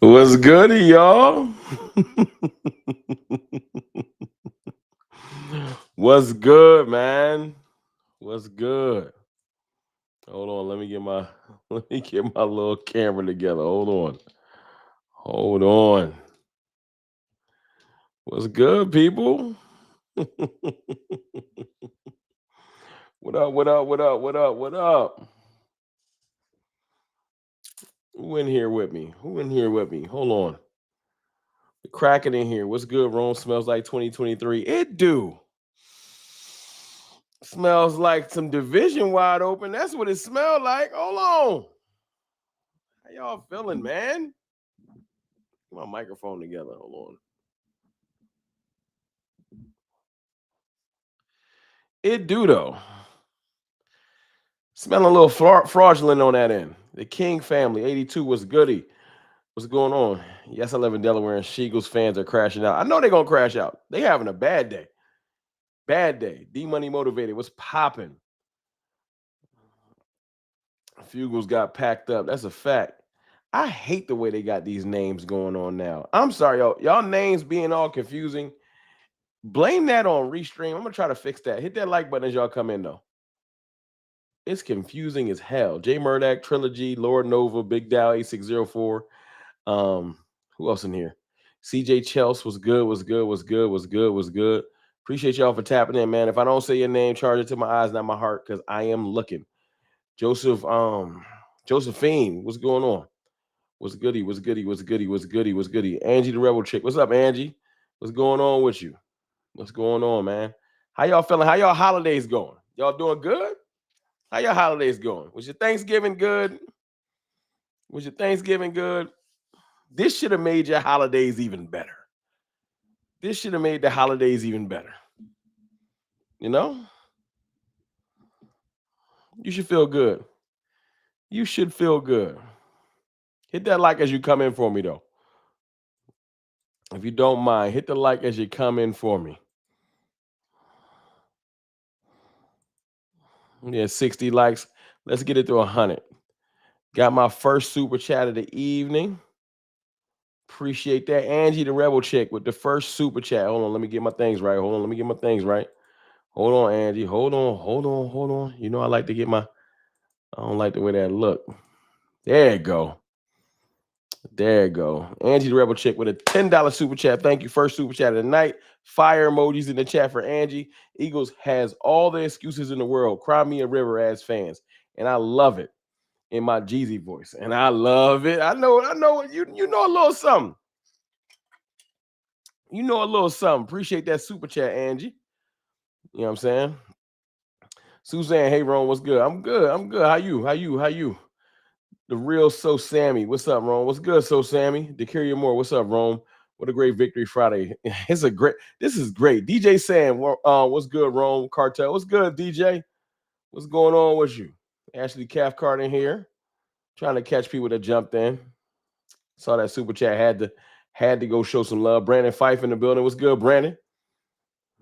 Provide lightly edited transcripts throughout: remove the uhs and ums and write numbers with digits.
What's good, y'all? What's good, man? What's good? Hold on, let me get my little camera together. Hold on. Hold on. What's good, people? What up, what up, what up, what up, what up? Who in here with me? Who in here with me? Hold on. Cracking in here. What's good? Rome smells like 2023. It do. Smells like some division wide open. That's what it smelled like. Hold on. How y'all feeling, man? Get my microphone together. Hold on. It do though. Smelling a little fraudulent on that end. The King family, 82 was goody. What's going on? Yes, I live in Delaware, and Eagles fans are crashing out. I know they're gonna crash out. They having a bad day. Bad day. D Money motivated. What's popping? Fugels got packed up. That's a fact. I hate the way they got these names going on now. I'm sorry, y'all names being all confusing. Blame that on Restream. I'm gonna try to fix that. Hit that like button as y'all come in though. It's confusing as hell. J Murdoch, Trilogy, Lord Nova, Big Dow 8604. Who else in here? CJ Chelsea was good, was good, was good, was good, was good. Appreciate y'all for tapping in, man. If I don't say your name, charge it to my eyes, not my heart, because I am looking. Josephine, what's going on? What's goody? What's goody? What's goody? What's goody? What's goody? Angie the Rebel Chick. What's up, Angie? What's going on with you? What's going on, man? How y'all feeling? How y'all holidays going? Y'all doing good? How your holidays going? Was your Thanksgiving good? Was your Thanksgiving good? This should have made your holidays even better. This should have made the holidays even better. You know? You should feel good. You should feel good. Hit that like as you come in for me, though. If you don't mind, hit the like as you come in for me. Yeah, 60 likes. Let's get it to 100. Got my first super chat of the evening. Appreciate that. Angie, the Rebel Chick, with the first super chat. Hold on, let me get my things right. Hold on, let me get my things right. Hold on, Angie. Hold on, hold on, hold on. You know I like to get my. I don't like the way that look. There you go. There you go. Angie, the Rebel Chick, with a $10 super chat. Thank you. First super chat of the night. Fire emojis in the chat for Angie. Eagles has all the excuses in the world. Cry me a river as fans, and I love it in my Jeezy voice, and I love it. I know. You know a little something. You know a little something. Appreciate that super chat, Angie. You know what I'm saying? Suzanne, hey Ron, what's good? I'm good. I'm good. How you? How you? How you? The real So Sammy. What's up, Ron? What's good, So Sammy? DeCarrier Moore. What's up, Ron? What a great victory Friday. It's a great, this is great. DJ Sam, what's good, Ron? Cartel. What's good, DJ? What's going on with you? Ashley Cathcart in here. Trying to catch people that jumped in. Saw that super chat. Had to go show some love. Brandon Fife in the building. What's good, Brandon?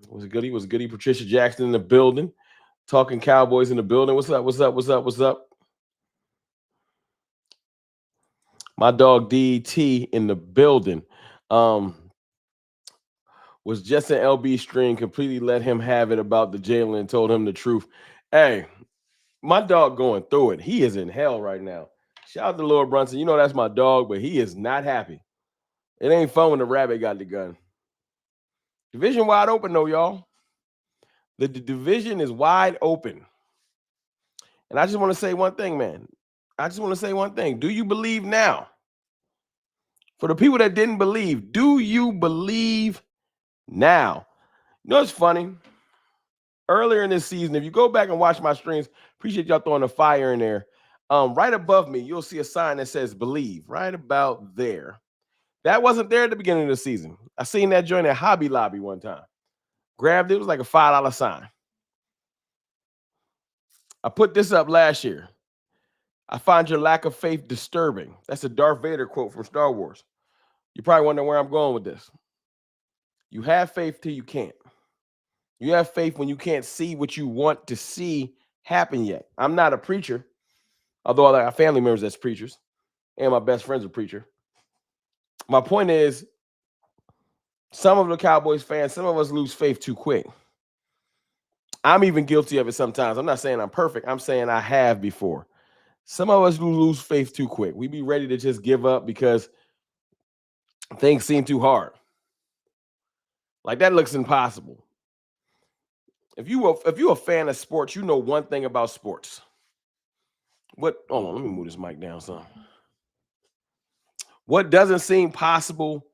Was goody? Was goody? Patricia Jackson in the building. Talking Cowboys in the building. What's up? What's up? What's up? What's up? My dog DT in the building. Was just an LB stream. Completely let him have it about the Jalen and told him the truth. Hey, my dog going through it. He is in hell right now. Shout out to Lord Brunson. You know that's my dog, but he is not happy. It ain't fun when the rabbit got the gun. Division wide open though, y'all. The division is wide open. And I just want to say one thing, man. I just want to say one thing. Do you believe now? For the people that didn't believe, do you believe now? You know what's funny? Earlier in this season, if you go back and watch my streams, appreciate y'all throwing a fire in there. Right above me, you'll see a sign that says believe, right about there. That wasn't there at the beginning of the season. I seen that joint at Hobby Lobby one time. Grabbed it, it was like a $5 sign. I put this up last year. I find your lack of faith disturbing. That's a Darth Vader quote from Star Wars. You probably wonder where I'm going with this. You have faith till you can't. You have faith when you can't see what you want to see happen yet. I'm not a preacher. Although I got family members that's preachers, and my best friend's a preacher. My point is, some of the Cowboys fans, some of us lose faith too quick. I'm even guilty of it sometimes. I'm not saying I'm perfect. I'm saying I have before. Some of us lose faith too quick. We be ready to just give up because things seem too hard. Like that looks impossible. If you're a fan of sports, you know one thing about sports. Hold on, let me move this mic down some. What doesn't seem possible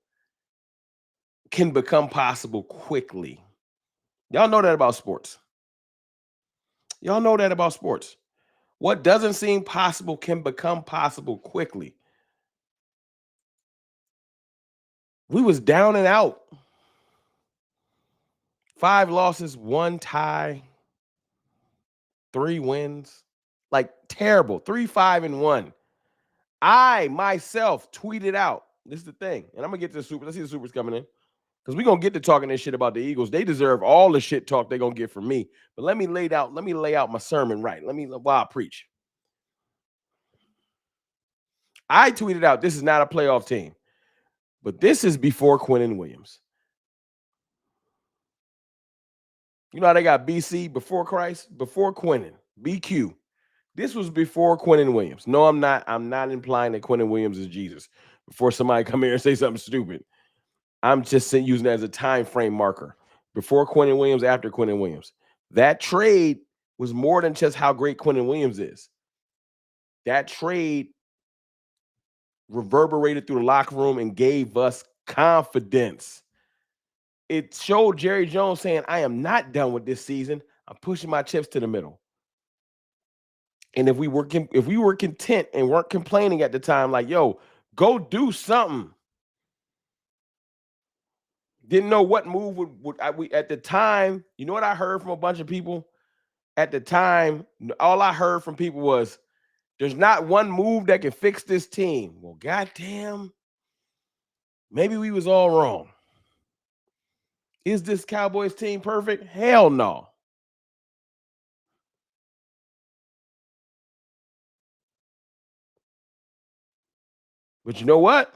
can become possible quickly. Y'all know that about sports. Y'all know that about sports. What doesn't seem possible can become possible quickly. We was down and out. 5 losses, 1 tie, 3 wins. Like terrible. 3-5-1. I myself tweeted out. This is the thing. And I'm gonna get to the Super. Let's see the Supers coming in. Because we're gonna get to talking this shit about the Eagles. They deserve all the shit talk they're gonna get from me. But let me lay out my sermon right. While I preach. I tweeted out, this is not a playoff team. But this is before Quinnen Williams. You know how they got BC before Christ? Before Quinnen. BQ. This was before Quinnen Williams. No, I'm not. I'm not implying that Quinnen Williams is Jesus. Before somebody come here and say something stupid. I'm just using it as a time frame marker. Before Quinnen Williams, after Quinnen Williams. That trade was more than just how great Quinnen Williams is. That trade reverberated through the locker room and gave us confidence. It showed Jerry Jones saying, I am not done with this season. I'm pushing my chips to the middle. And if we were content and weren't complaining at the time, like, yo, go do something. Didn't know what move we at the time. You know what I heard from a bunch of people at the time? All I heard from people was, there's not one move that can fix this team. Well, goddamn, maybe we was all wrong. Is this Cowboys team perfect? Hell no. But you know what?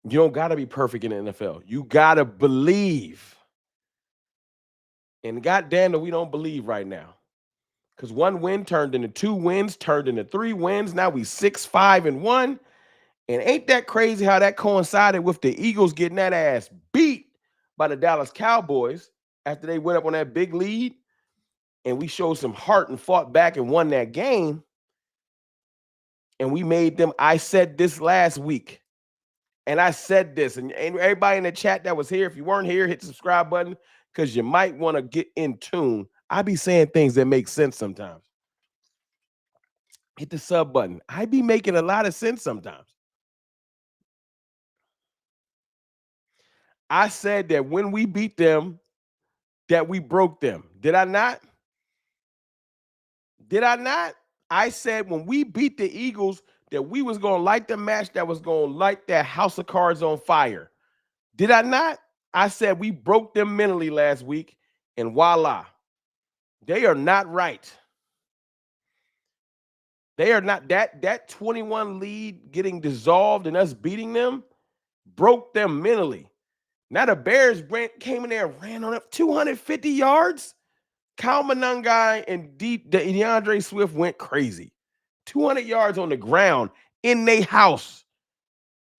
You don't got to be perfect in the NFL. You got to believe. And goddamn that we don't believe right now. Because 1 win turned into 2 wins, turned into 3 wins. Now we 6-5-1. And ain't that crazy how that coincided with the Eagles getting that ass beat by the Dallas Cowboys after they went up on that big lead? And we showed some heart and fought back and won that game. And we made them, I said this last week. And I said this, and everybody in the chat that was here, if you weren't here, hit the subscribe button because you might want to get in tune. I be saying things that make sense sometimes. Hit the sub button. I be making a lot of sense sometimes. I said that when we beat them, that we broke them. Did I not? Did I not? I said when we beat the Eagles that we was going to light the match that was going to light that house of cards on fire. Did I not? I said we broke them mentally last week, and voila. They are not right. They are not. That 21 lead getting dissolved and us beating them broke them mentally. Now the Bears came in there and ran on up 250 yards. Kyle Monangai and DeAndre Swift went crazy. 200 yards on the ground in their house.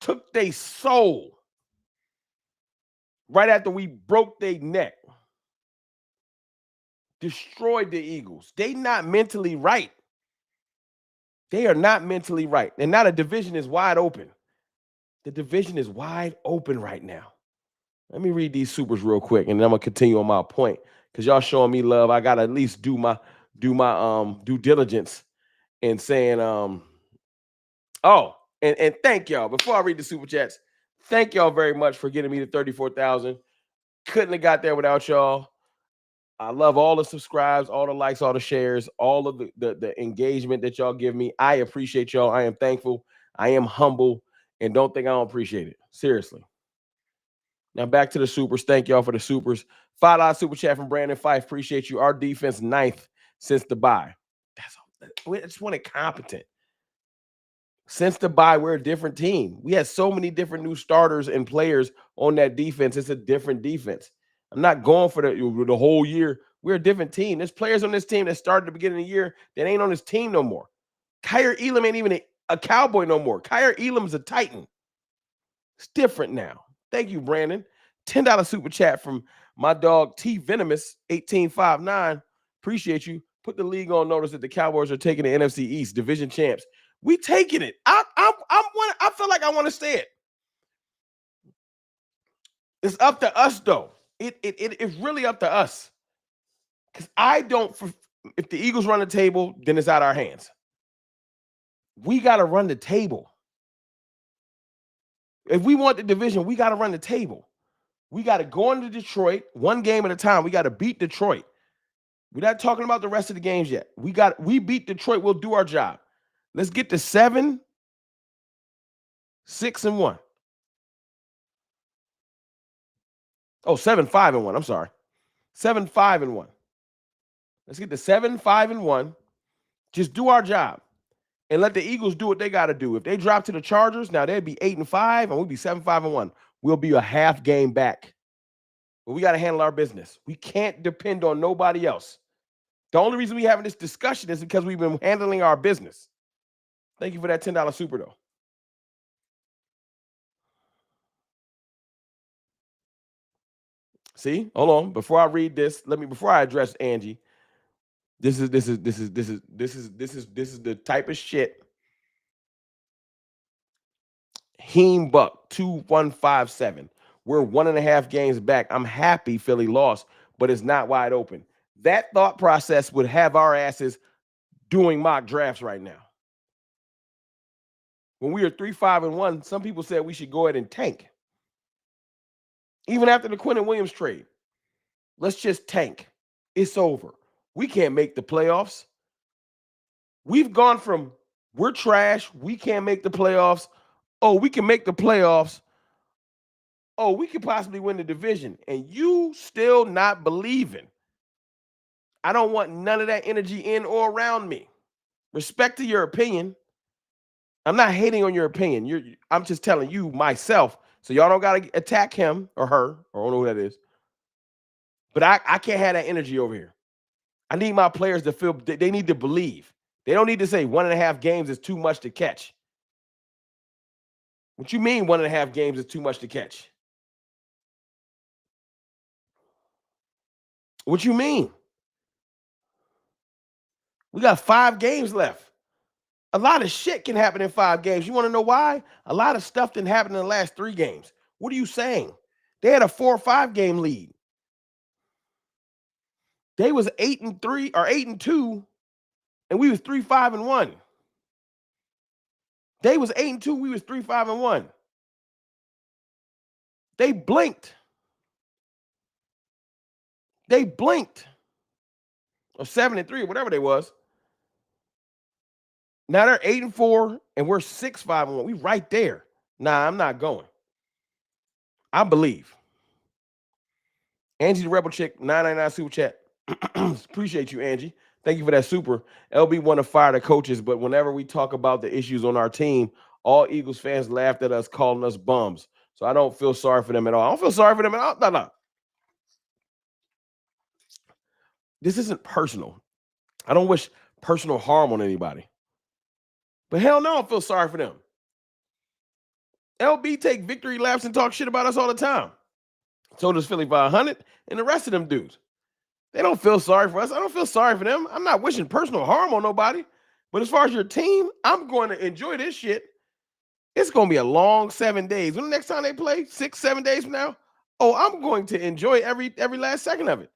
Took their soul. Right after we broke their neck. Destroyed the Eagles. They not mentally right. They are not mentally right. And now the division is wide open. The division is wide open right now. Let me read these supers real quick, and then I'm gonna continue on my point because y'all showing me love. I gotta at least do my due diligence in saying and thank y'all. Before I read the super chats, thank y'all very much for getting me to 34,000. Couldn't have got there without y'all. I love all the subscribes, all the likes, all the shares, all of the engagement that y'all give me. I appreciate y'all. I am thankful. I am humble, and don't think I don't appreciate it. Seriously. Now back to the supers. Thank y'all for the supers. $5 super chat from Brandon Fife. Appreciate you. Our defense 9th since the bye. We just want it competent. Since the bye, we're a different team. We had so many different new starters and players on that defense. It's a different defense. I'm not going for the whole year. We're a different team. There's players on this team that started at the beginning of the year that ain't on this team no more. Kyer Elam ain't even a Cowboy no more. Kyer Elam's a Titan. It's different now. Thank you, Brandon. $10 super chat from my dog T Venomous 1859. Appreciate you. Put the league on notice that the Cowboys are taking the NFC East division champs. We taking it. I feel like I want to say it. It's up to us though. It's really up to us. Because I don't. If the Eagles run the table, then it's out of our hands. We got to run the table. If we want the division, we got to run the table. We got to go into Detroit one game at a time. We got to beat Detroit. We're not talking about the rest of the games yet. We beat Detroit. We'll do our job. Let's get to 7-6-1. 7-5-1. I'm sorry. 7-5-1. Let's get to 7-5-1. Just do our job. And let the Eagles do what they got to do. If they drop to the Chargers, now they'd be 8-5, and we'll be 7-5-1. We'll be a half game back. But we got to handle our business. We can't depend on nobody else. The only reason we're having this discussion is because we've been handling our business. Thank you for that $10 super, though. See, hold on. Before I read this, before I address Angie, this is the type of shit. Heem Buck 2157. We're 1.5 games back. I'm happy Philly lost, but it's not wide open. That thought process would have our asses doing mock drafts right now. When we were 3-5-1, some people said we should go ahead and tank. Even after the Quentin Williams trade, let's just tank. It's over. We can't make the playoffs. We've gone from we're trash, we can't make the playoffs. Oh, we can make the playoffs. Oh, we could possibly win the division. And you still not believing. I don't want none of that energy in or around me. Respect to your opinion. I'm not hating on your opinion. I'm just telling you myself. So y'all don't got to attack him or her, or I don't know who that is. But I can't have that energy over here. I need my players to feel they need to believe. They don't need to say 1.5 games is too much to catch. What you mean 1.5 games is too much to catch? What you mean? We got 5 games left. A lot of shit can happen in 5 games. You want to know why? A lot of stuff didn't happen in the last 3 games. What are you saying? They had a 4 or 5 game lead. They was 8-3 or 8-2, and we was 3-5-1. They was 8-2, we was 3-5-1. They blinked. They blinked. Or 7-3, or whatever they was. Now they're 8-4, and we're 6-5-1. We right there. Nah, I'm not going. I believe. Angie the Rebel Chick, 999 super chat. Appreciate you, Angie. Thank you for that super. LB want to fire the coaches, but whenever we talk about the issues on our team, all Eagles fans laughed at us, calling us bums. So I don't feel sorry for them at all. I don't feel sorry for them at all. No. This isn't personal. I don't wish personal harm on anybody. But hell no, I don't feel sorry for them. LB take victory laps and talk shit about us all the time. So does Philly 500 and the rest of them dudes. They don't feel sorry for us. I don't feel sorry for them. I'm not wishing personal harm on nobody. But as far as your team, I'm going to enjoy this shit. It's going to be a long 7 days. When the next time they play, 6-7 days from now, I'm going to enjoy every last second of it.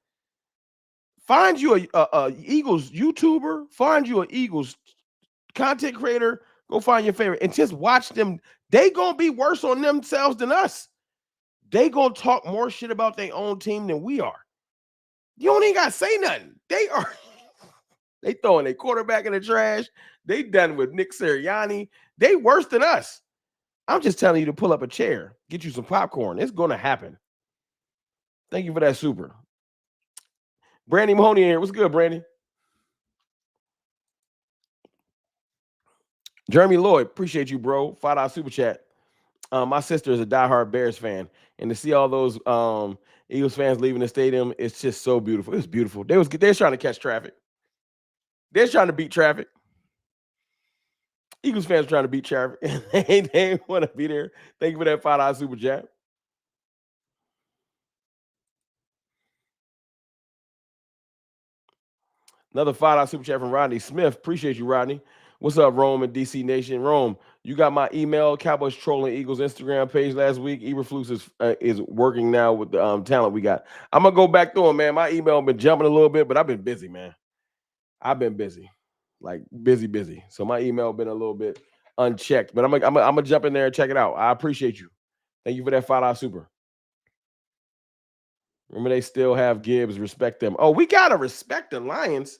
Find you a Eagles YouTuber. Find you an Eagles content creator. Go find your favorite and just watch them. They going to be worse on themselves than us. They going to talk more shit about their own team than we are. You don't even got to say nothing. They throwing their quarterback in the trash. They done with Nick Sirianni. They worse than us. I'm just telling you to pull up a chair, get you some popcorn. It's going to happen. Thank you for that super. Brandy Mahoney here. What's good, Brandy? Jeremy Lloyd, appreciate you, bro. $5 super chat. My sister is a diehard Bears fan, and to see all those Eagles fans leaving the stadium, it's just so beautiful. It's beautiful. They was trying to catch traffic. They're trying to beat traffic. Eagles fans are trying to beat traffic. they ain't want to be there. Thank you for that $5 super chat. Another $5 super chat from Rodney Smith. Appreciate you, Rodney. What's up, Rome and DC Nation? Rome, you got my email, Cowboys trolling Eagles Instagram page last week. Eberflus is working now with the talent we got. I'm gonna go back through them, man. My email been jumping a little bit, but I've been busy, man. I've been busy, like busy. So my email been a little bit unchecked, but I'm gonna jump in there and check it out. I appreciate you. Thank you for that $5 super. Remember, they still have Gibbs. Respect them. Oh, we gotta respect the Lions.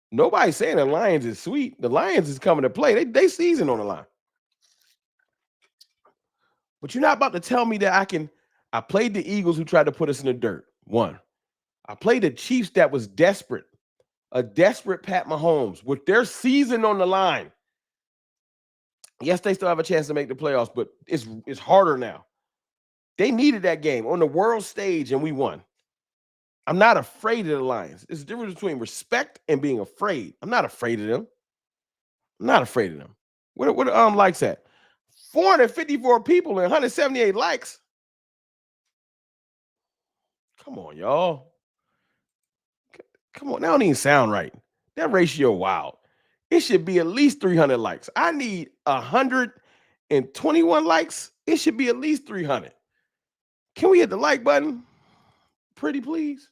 Nobody's saying the Lions is sweet. The Lions is coming to play. They season on the line. But you're not about to tell me that I played the Eagles who tried to put us in the dirt. One. I played the Chiefs that was desperate. A desperate Pat Mahomes with their season on the line. Yes, they still have a chance to make the playoffs, but it's harder now. They needed that game on the world stage, and we won. I'm not afraid of the Lions. It's the difference between respect and being afraid. I'm not afraid of them. I'm not afraid of them. What likes at? 454 people and 178 likes. Come on, y'all. Come on. That don't even sound right. That ratio wild. It should be at least 300 likes. I need 121 likes. It should be at least 300. Can we hit the like button? Pretty please.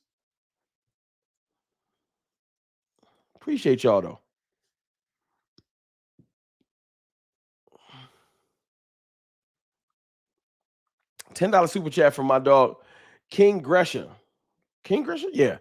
Appreciate y'all though. $10 super chat from my dog, King Gresham. King Gresham? Yeah.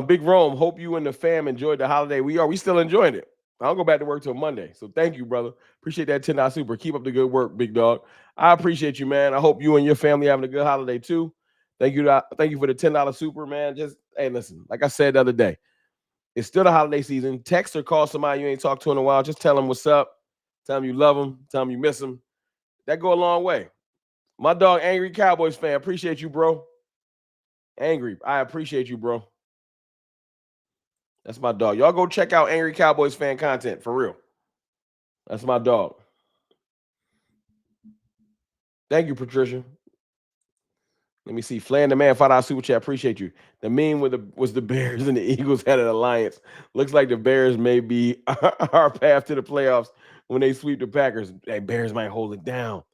Big Rome, hope you and the fam enjoyed the holiday. We still enjoying it. I'll go back to work till Monday. So thank you, brother. Appreciate that $10 super. Keep up the good work, big dog. I appreciate you, man. I hope you and your family having a good holiday too. Thank you for the $10 super, man. Just hey, listen, like I said the other day, it's still the holiday season. Text or call somebody you ain't talked to in a while. Just tell them what's up. Tell them you love them. Tell them you miss them. That go a long way. My dog, Angry Cowboys fan. Appreciate you, bro. Angry. I appreciate you, bro. That's my dog. Y'all go check out Angry Cowboys fan content for real. That's my dog. Thank you, Patricia. Let me see. Flan the man, $5 super chat. Appreciate you. The meme was the Bears and the Eagles had an alliance. Looks like the Bears may be our path to the playoffs when they sweep the Packers. Hey, Bears might hold it down.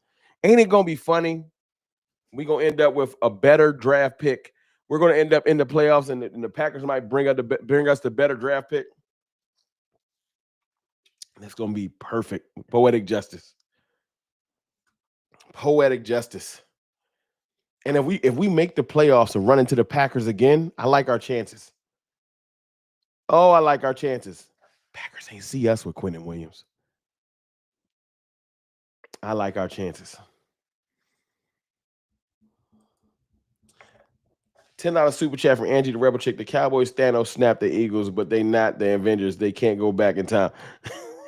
Ain't it gonna be funny? We're gonna end up with a better draft pick. We're gonna end up in the playoffs, and the Packers might bring us the better draft pick. That's gonna be perfect. Poetic justice. Poetic justice. And if we make the playoffs and run into the Packers again, I like our chances. Oh, I like our chances. Packers ain't see us with Quentin Williams. I like our chances. $10 super chat from Angie the Rebel Chick. The Cowboys Thanos snapped the Eagles, but they not the Avengers. They can't go back in time.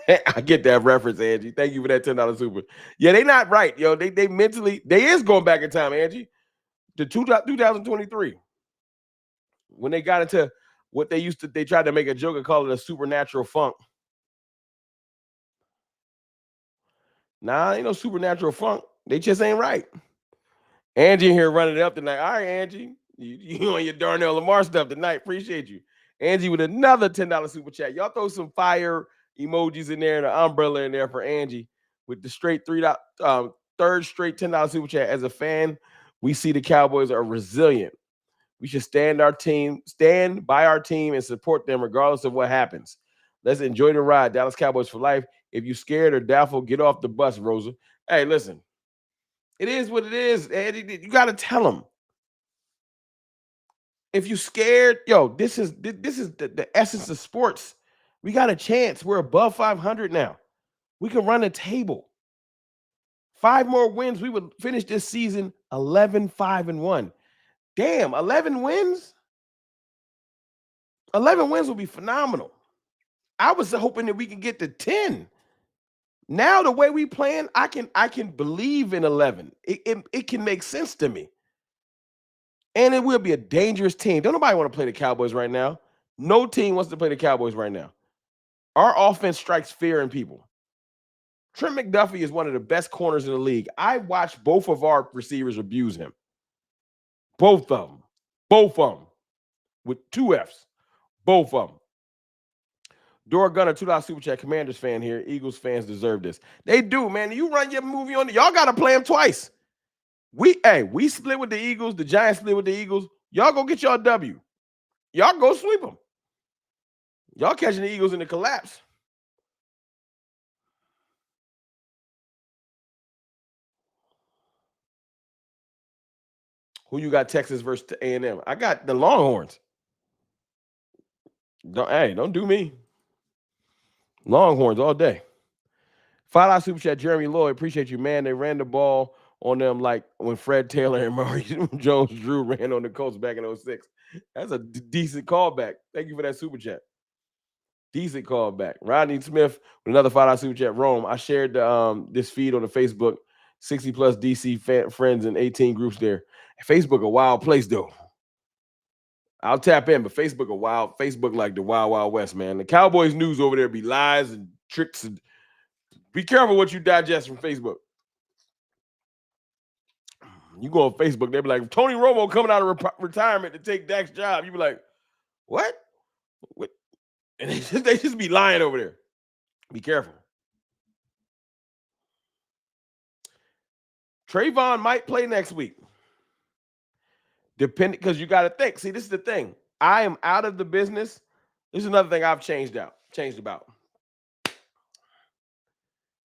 I get that reference, Angie. Thank you for that $10 super. Yeah, they not right, yo. They mentally they is going back in time, Angie. To 2023. When they got into what they tried to make a joke and call it a supernatural funk. Nah, ain't no supernatural funk. They just ain't right. Angie here running it up tonight. All right, Angie. You on your Darnell Lamar stuff tonight. Appreciate you. Angie with another $10 super chat. Y'all throw some fire emojis in there and an umbrella in there for Angie with the straight third straight $10 super chat. As a fan, we see the Cowboys are resilient. We should stand by our team and support them regardless of what happens. Let's enjoy the ride. Dallas Cowboys for life. If you scared or doubtful, get off the bus, Rosa. Hey, listen. It is what it is. Eddie. You got to tell them. If you scared, yo, this is the essence of sports. We got a chance. We're above 500 now. We can run a table. 5 more wins. We would finish this season 11-5-1. Damn, 11 wins? 11 wins would be phenomenal. I was hoping that we could get to 10. Now the way we playing, I can believe in 11. It can make sense to me. And it will be a dangerous team. Don't nobody want to play the Cowboys right now. No team wants to play the Cowboys right now. Our offense strikes fear in people. Trent McDuffie is one of the best corners in the league. I watched both of our receivers abuse him. Both of them. Both of them. With two Fs. Both of them. Dora Gunner, $2 super chat. Commanders fan here. Eagles fans deserve this. They do, man. You run your movie on. Y'all got to play them twice. We split with the Eagles. The Giants split with the Eagles. Y'all go get y'all W. Y'all go sweep them. Y'all catching the Eagles in the collapse. Who you got? Texas versus A&M. I got the Longhorns. Don't do me. Longhorns all day. $5 super chat. Jeremy Lloyd, appreciate you, man. They ran the ball on them like when Fred Taylor and Murray Jones-Drew ran on the Colts back in 06. That's a decent callback. Thank you for that super chat. Decent callback. Rodney Smith with another $5 super chat. Rome. I shared this feed on the Facebook. 60 plus DC friends and 18 groups there. Facebook a wild place though. I'll tap in, but Facebook a wild. Facebook like the wild, wild west, man. The Cowboys news over there be lies and tricks. And be careful what you digest from Facebook. You go on Facebook, they be like, Tony Romo coming out of retirement to take Dak's job. You be like, what? And they just be lying over there. Be careful. Trayvon might play next week. Depending, because you got to think. See, this is the thing. I am out of the business. This is another thing I've changed about.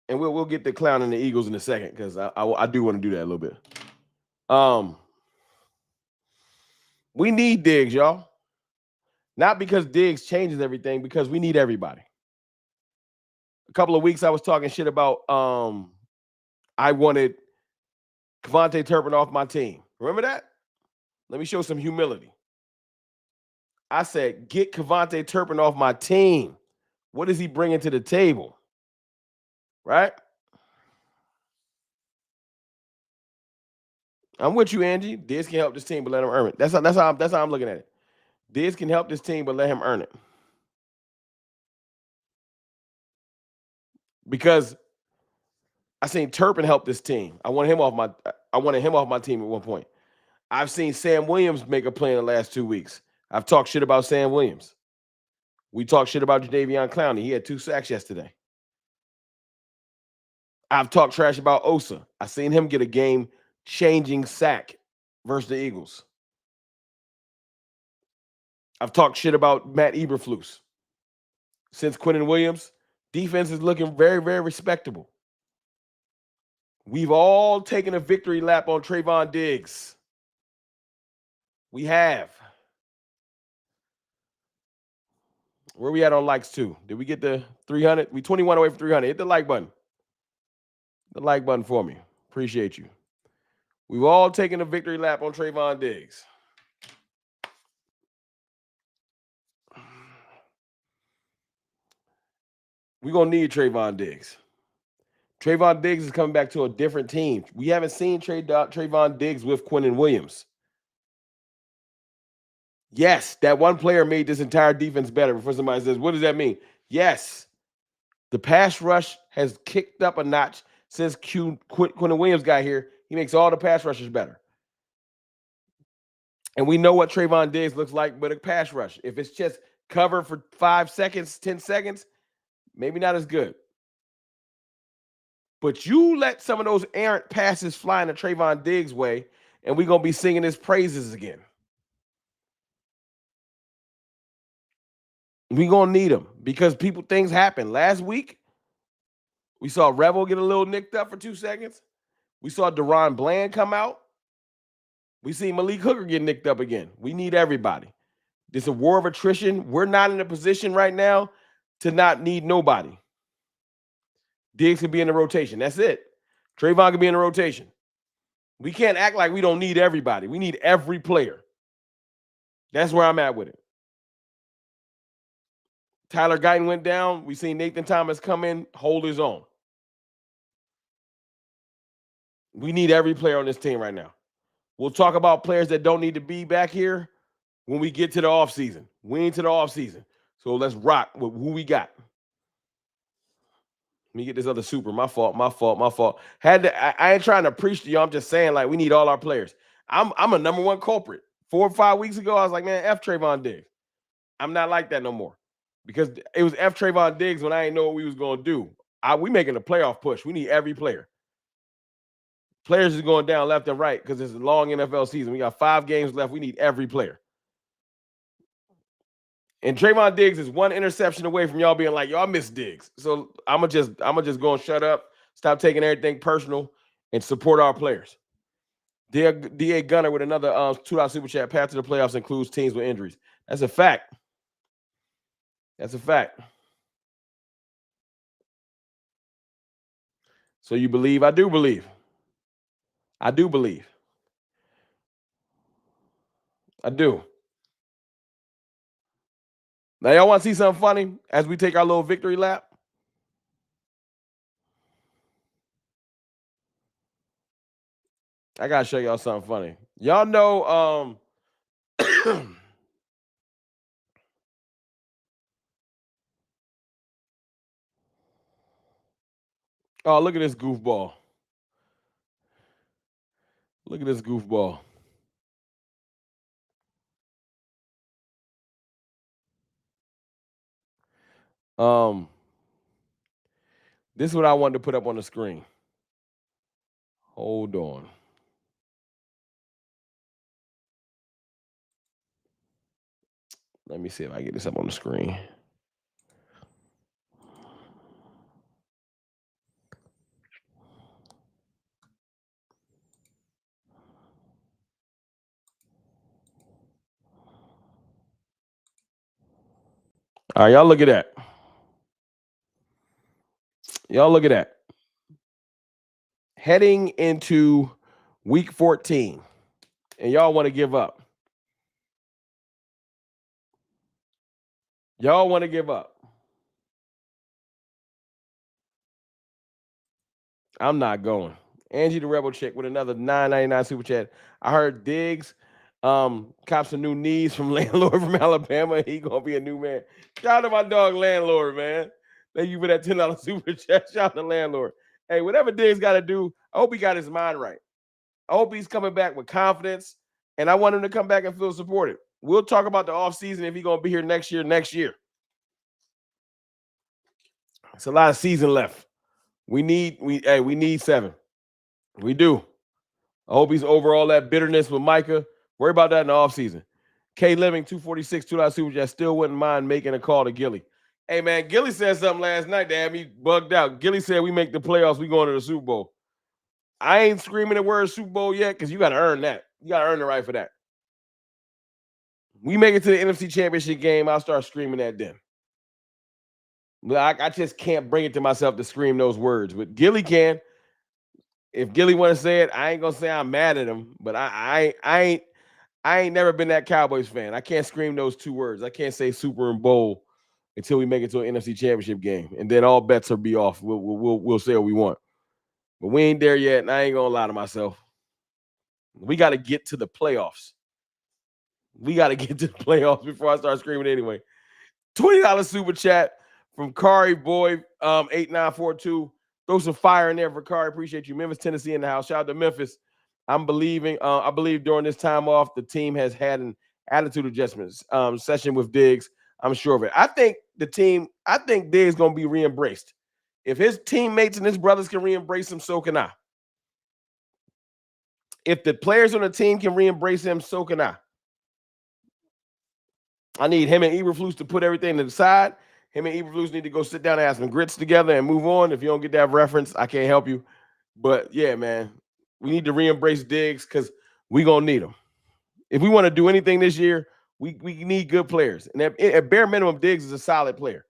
And we'll get the clown and the Eagles in a second because I do want to do that a little bit. We need Diggs, y'all. Not because Diggs changes everything, because we need everybody. A couple of weeks I was talking shit about I wanted Kevontae Turpin off my team. Remember that? Let me show some humility. I said, get Kevontae Turpin off my team. What is he bringing to the table? Right? I'm with you, Angie. Diggs can help this team, but let him earn it. That's how I'm looking at it. Diggs can help this team, but let him earn it. Because I seen Turpin help this team. I wanted him off my team at one point. I've seen Sam Williams make a play in the last 2 weeks. I've talked shit about Sam Williams. We talked shit about Jadeveon Clowney. He had 2 sacks yesterday. I've talked trash about Osa. I seen him get a game-changing sack versus the Eagles. I've talked shit about Matt Eberflus. Since Quinnen Williams, defense is looking very, very respectable. We've all taken a victory lap on Trayvon Diggs. We have. Where we at on likes too? Did we get the 300? We 21 away from 300. Hit the like button. The like button for me. Appreciate you. We've all taken a victory lap on Trayvon Diggs. We're going to need Trayvon Diggs. Trayvon Diggs is coming back to a different team. We haven't seen Trayvon Diggs with Quinnen Williams. Yes, that one player made this entire defense better. Before somebody says, what does that mean? Yes, the pass rush has kicked up a notch since Quinnen Williams got here. He makes all the pass rushers better. And we know what Trayvon Diggs looks like with a pass rush. If it's just cover for 5 seconds, 10 seconds, maybe not as good. But you let some of those errant passes fly in the Trayvon Diggs way, and we're going to be singing his praises again. We're going to need him because things happen. Last week, we saw Revel get a little nicked up for 2 seconds. We saw Deron Bland come out. We see Malik Hooker get nicked up again. We need everybody. It's a war of attrition. We're not in a position right now to not need nobody. Diggs can be in the rotation. That's it. Trayvon can be in the rotation. We can't act like we don't need everybody. We need every player. That's where I'm at with it. Tyler Guyton went down. We seen Nathan Thomas come in, hold his own. We need every player on this team right now. We'll talk about players that don't need to be back here when we get to the offseason. We ain't to the offseason. So let's rock with who we got. Let me get this other super. My fault. I ain't trying to preach to you. I'm just saying, like, we need all our players. I'm a number one culprit. 4 or 5 weeks ago, I was like, man, F Trayvon Diggs. I'm not like that no more. Because it was F Trayvon Diggs when I didn't know what we was going to do. We making a playoff push. We need every player. Players is going down left and right because it's a long NFL season. We got 5 games left. We need every player. And Trayvon Diggs is 1 interception away from y'all being like, y'all miss Diggs. So I'm just go and shut up, stop taking everything personal, and support our players. D.A. Gunner with another $2 super chat. Path to the playoffs includes teams with injuries. That's a fact. That's a fact. So you believe? I do believe. I do believe. I do. Now, y'all want to see something funny as we take our little victory lap? I got to show y'all something funny. Y'all know, oh, look at this goofball. Look at this goofball. This is what I wanted to put up on the screen. Hold on. Let me see if I get this up on the screen. All right, y'all look at that. Y'all look at that. Heading into week 14, and y'all want to give up. Y'all want to give up. I'm not going. Angie the Rebel Chick with another $9.99 super chat. I heard Diggs cops some new knees from Landlord from Alabama. He gonna be a new man. Shout out to my dog Landlord, man. Thank you for that $10 super chat. Shout out to Landlord. Hey, whatever Diggs got to do, I hope he got his mind right. I hope he's coming back with confidence, and I want him to come back and feel supported. We'll talk about the offseason if he's gonna be here next year. It's a lot of season left. We need 7. We do. I hope he's over all that bitterness with Micah. Worry about that in the offseason. K Living 246, $2 super chat. Still wouldn't mind making a call to Gilly. Hey man, Gilly said something last night that had me bugged out. Gilly said we make the playoffs, we going to the Super Bowl. I ain't screaming the word Super Bowl yet because you got to earn that. You got to earn the right for that. We make it to the NFC Championship game, I'll start screaming that then. I just can't bring it to myself to scream those words. But Gilly can. If Gilly want to say it, I ain't gonna say I'm mad at him. But I ain't never been that Cowboys fan. I can't scream those 2 words. I can't say Super and Bowl until we make it to an NFC Championship game, and then all bets will be off. We'll say what we want, but we ain't there yet. And I ain't gonna lie to myself. We got to get to the playoffs. We got to get to the playoffs before I start screaming anyway. $20 super chat from Kari Boy 8942. Throw some fire in there for Kari. Appreciate you. Memphis, Tennessee in the house. Shout out to Memphis. I believe during this time off, the team has had an attitude adjustment session with Diggs. I'm sure of it. I think Diggs going to be re-embraced. If his teammates and his brothers can re-embrace him, so can I. If the players on the team can re-embrace him, so can I. I need him and Eberflus to put everything to the side. Him and Eberflus need to go sit down and have some grits together and move on. If you don't get that reference, I can't help you. But yeah, man, we need to re-embrace Diggs because we're going to need him. If we want to do anything this year, we need good players. And at bare minimum, Diggs is a solid player.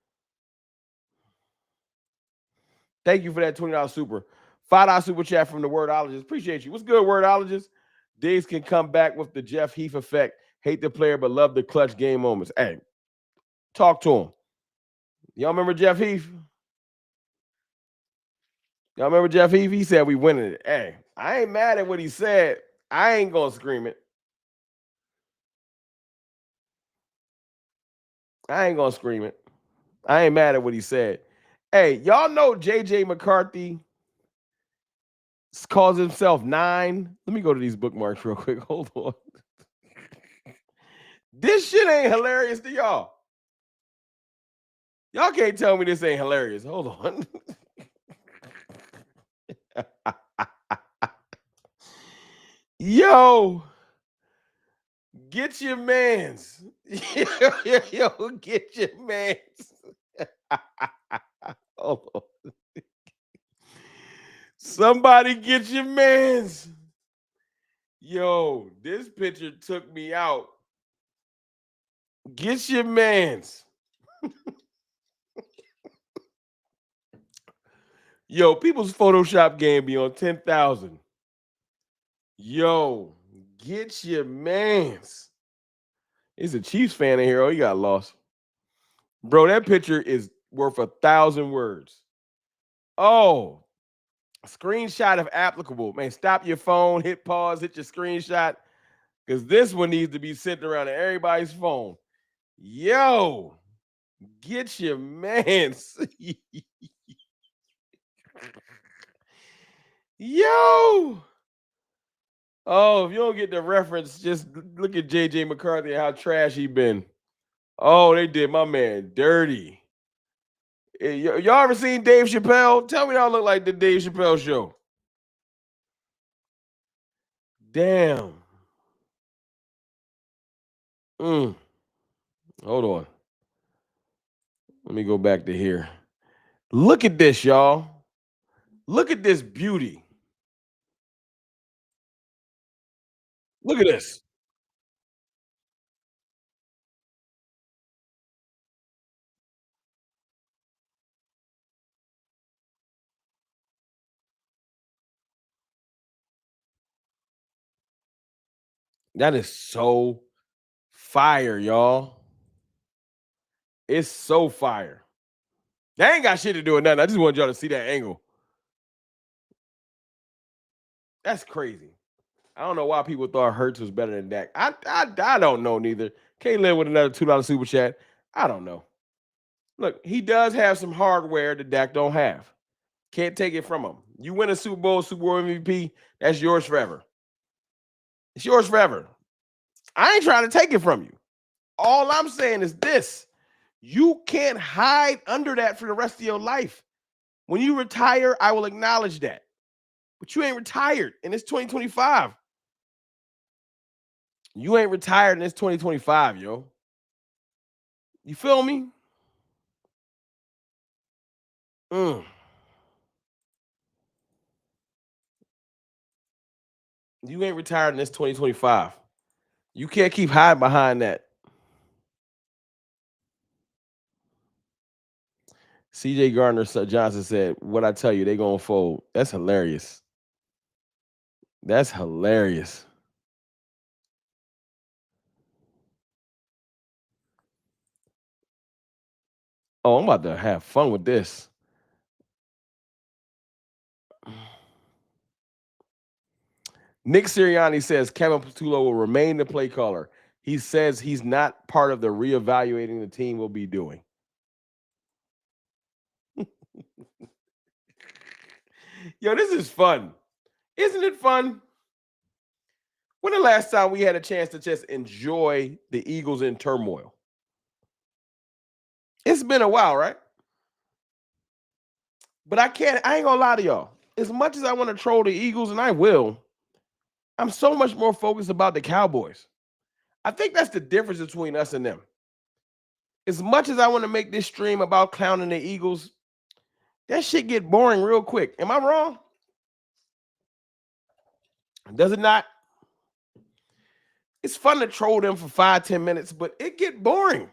Thank you for that $20 super. $5 super chat from the Wordologist. Appreciate you. What's good, Wordologist? Diggs can come back with the Jeff Heath effect. Hate the player, but love the clutch game moments. Hey, talk to him. Y'all remember Jeff Heath? Y'all remember Jeff Heath? He said we winning it. Hey, I ain't mad at what he said. I ain't gonna scream it. I ain't gonna scream it. I ain't mad at what he said. Hey, y'all know JJ McCarthy calls himself 9. Let me go to these bookmarks real quick. Hold on. This shit ain't hilarious to y'all. Y'all can't tell me this ain't hilarious. Hold on. Yo, get your mans. Yo, get your mans. Hold on. Somebody get your mans. Yo, this picture took me out. Get your mans. Yo, people's Photoshop game be on 10,000. Yo, get your mans. He's a Chiefs fan in here. Oh, he got lost. Bro, that picture is worth 1,000 words. Oh, screenshot if applicable. Man, stop your phone, hit pause, hit your screenshot. Because this one needs to be sent around to everybody's phone. Yo, get your mans. Yo. Oh, if you don't get the reference, just look at JJ McCarthy and how trash he been. Oh, they did my man dirty. Y'all ever seen Dave Chappelle? Tell me y'all look like the Dave Chappelle show. Damn. Hold on. Let me go back to here. Look at this, y'all. Look at this beauty. Look at this. That is so fire, y'all. It's so fire. That ain't got shit to do with nothing. I just wanted y'all to see that angle. That's crazy. I don't know why people thought Hurts was better than Dak. I don't know neither. Can't live with another $2 super chat. I don't know. Look, he does have some hardware that Dak don't have. Can't take it from him. You win a Super Bowl MVP, that's yours forever. It's yours forever. I ain't trying to take it from you. All I'm saying is this. You can't hide under that for the rest of your life. When you retire, I will acknowledge that. But you ain't retired, and it's 2025. You ain't retired, and it's 2025, yo. You feel me? Mm. You ain't retired, and it's 2025. You can't keep hiding behind that. CJ Gardner Johnson said, "What I tell you, they gonna fold." That's hilarious. That's hilarious. Oh, I'm about to have fun with this. Nick Sirianni says Kevin Patullo will remain the play caller. He says he's not part of the reevaluating the team will be doing. Yo, this is fun. Isn't it fun? When the last time we had a chance to just enjoy the Eagles in turmoil? It's been a while, right? But I ain't gonna lie to y'all. As much as I want to troll the Eagles, and I will, I'm so much more focused about the Cowboys. I think that's the difference between us and them. As much as I want to make this stream about clowning the Eagles, that shit get boring real quick. Am I wrong? Does it not? It's fun to troll them for 5-10 minutes, but it get boring.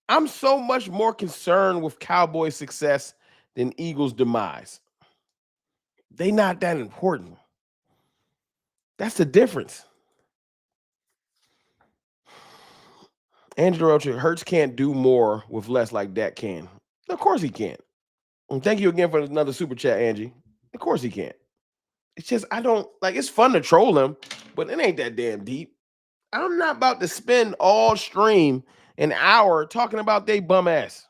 I'm so much more concerned with Cowboys' success than Eagles' demise. They not that important. That's the difference. Andrew Rocha, Hurts can't do more with less like Dak can. Of course he can't. And thank you again for another super chat, Angie. Of course he can't. It's just I don't like. It's fun to troll him, but it ain't that damn deep. I'm not about to spend all stream an hour talking about they bum ass.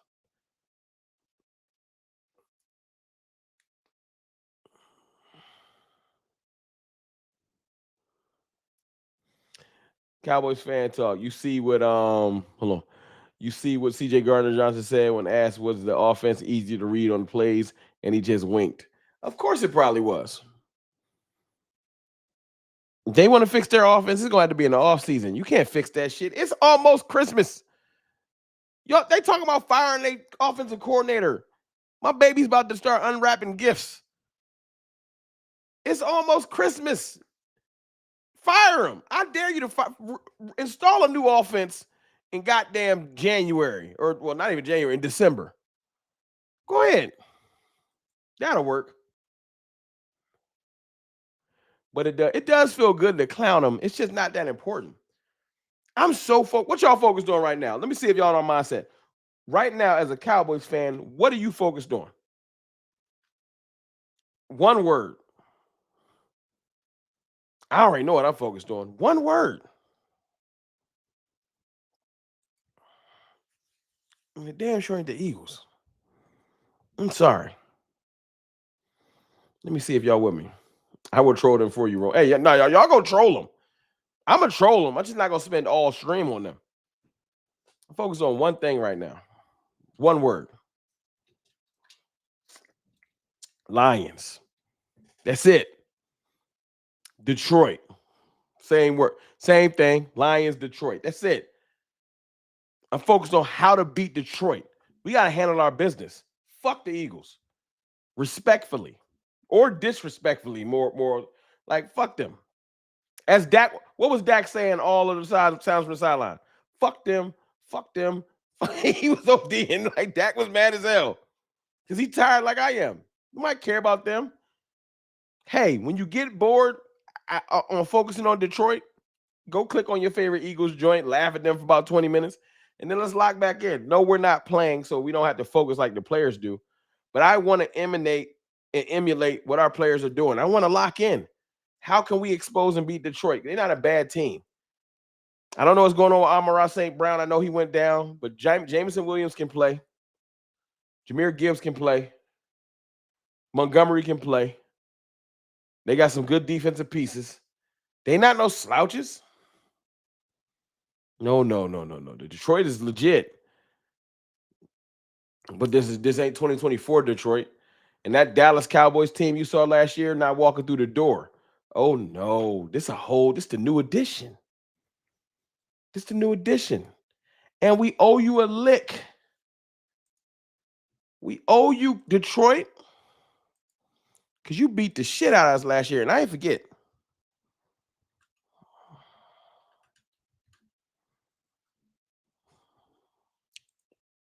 Cowboys fan talk. You see what hold on. You see what CJ Gardner Johnson said when asked was the offense easier to read on the plays, and he just winked. Of course it probably was. They want to fix their offense. It's gonna have to be in the offseason. You can't fix that shit. It's almost Christmas. Yo, they talking about firing their offensive coordinator. My baby's about to start unwrapping gifts. It's almost Christmas. Fire him. I dare you to install a new offense in goddamn January. Or, well, not even January, in December. Go ahead. That'll work. But it does feel good to clown them. It's just not that important. I'm so focused. What y'all focused on right now? Let me see if y'all on mindset. Right now, as a Cowboys fan, what are you focused on? One word. I already know what I'm focused on. One word. I mean, damn sure ain't the Eagles. I'm sorry. Let me see if y'all with me. I will troll them for you, Ro. Hey, no, y'all go troll them. I'm gonna troll them. I'm just not gonna spend all stream on them. I'm focused on one thing right now. One word. Lions. That's it. Detroit. Same word. Same thing. Lions, Detroit. That's it. I'm focused on how to beat Detroit. We gotta handle our business. Fuck the Eagles. Respectfully. Or disrespectfully. More like fuck them. As Dak, what was Dak saying all of the sounds from the sideline? Fuck them, fuck them. He was ODing like Dak was mad as hell. Because he tired like I am. You might care about them. Hey, when you get bored on focusing on Detroit, go click on your favorite Eagles joint, laugh at them for about 20 minutes, and then let's lock back in. No, we're not playing, so we don't have to focus like the players do. But I want to emanate and emulate what our players are doing. I want to lock in. How can we expose and beat Detroit? They're not a bad team. I don't know what's going on with Amon-Ra St. Brown. I know he went down, but Jameson Williams can play. Jahmyr Gibbs can play. Montgomery can play. They got some good defensive pieces. They not no slouches. No. The Detroit is legit. But this ain't 2024 Detroit. And that Dallas Cowboys team you saw last year not walking through the door. Oh no. This the new edition. This the new edition. And we owe you a lick. We owe you, Detroit, because you beat the shit out of us last year. And I ain't forget.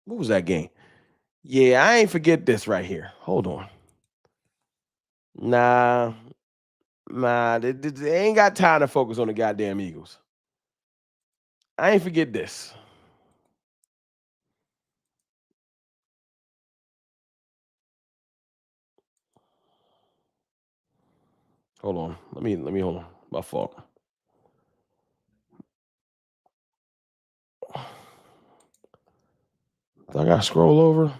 What was that game? Yeah, I ain't forget this right here. Hold on. Nah, they ain't got time to focus on the goddamn Eagles. I ain't forget this. Hold on. Let me hold on. My fault. I gotta scroll over.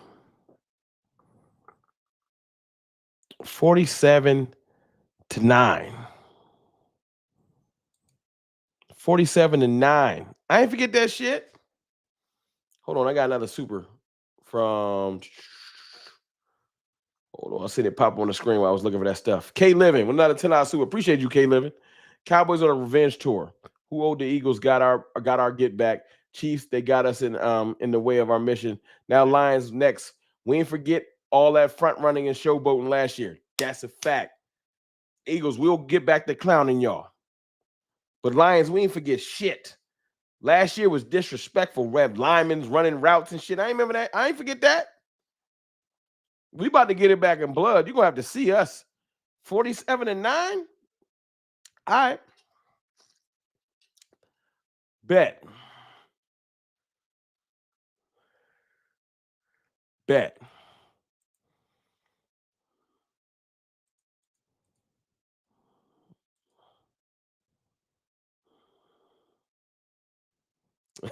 47-9. 47-9. I ain't forget that shit. Hold on, I got another super from. Hold on, I seen it pop on the screen while I was looking for that stuff. K Living, another $10 super. Appreciate you, K Living. Cowboys on a revenge tour. Who owed the Eagles got our get back. Chiefs, they got us in the way of our mission. Now Lions next. We ain't forget all that front running and showboating last year. That's a fact. Eagles, we'll get back to clowning y'all. But Lions, we ain't forget shit. Last year was disrespectful. Red linemen running routes and shit. I ain't remember that. I ain't forget that. We about to get it back in blood. You're gonna have to see us. 47-9. All right. Bet.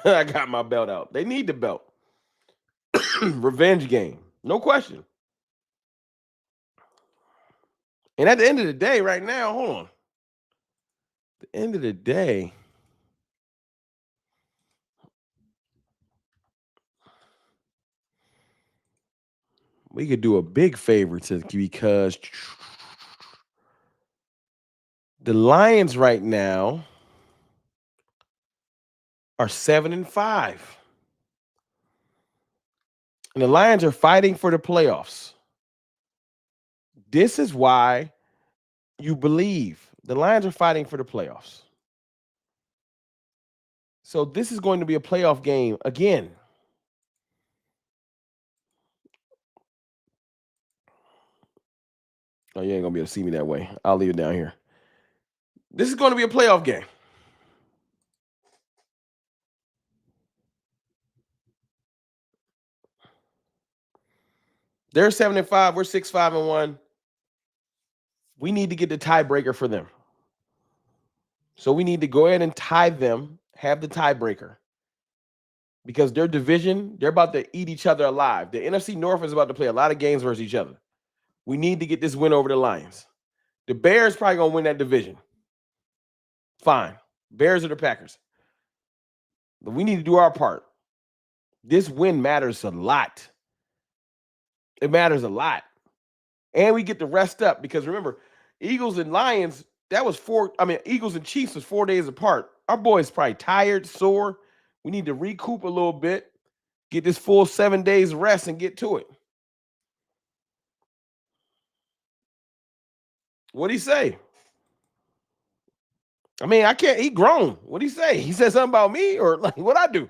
I got my belt out. They need the belt. Revenge game. No question. And at the end of the day, right now, hold on. At the end of the day, we could do a big favor because the Lions right now are 7-5. And the Lions are fighting for the playoffs. This is why you believe the Lions are fighting for the playoffs. So this is going to be a playoff game again. Oh, you ain't going to be able to see me that way. I'll leave it down here. This is going to be a playoff game. They're 7-5. We're 6-5-1. We need to get the tiebreaker for them. So we need to go ahead and tie them, have the tiebreaker. Because their division, they're about to eat each other alive. The NFC North is about to play a lot of games versus each other. We need to get this win over the Lions. The Bears probably going to win that division. Fine. Bears or the Packers. But we need to do our part. This win matters a lot. It matters a lot. And we get to rest up because remember, Eagles and Lions, Eagles and Chiefs was 4 days apart. Our boys probably tired, sore. We need to recoup a little bit, get this full 7 days rest and get to it. What'd he say? I mean, I can't, he grown. What'd he say? He said something about me or like what I do?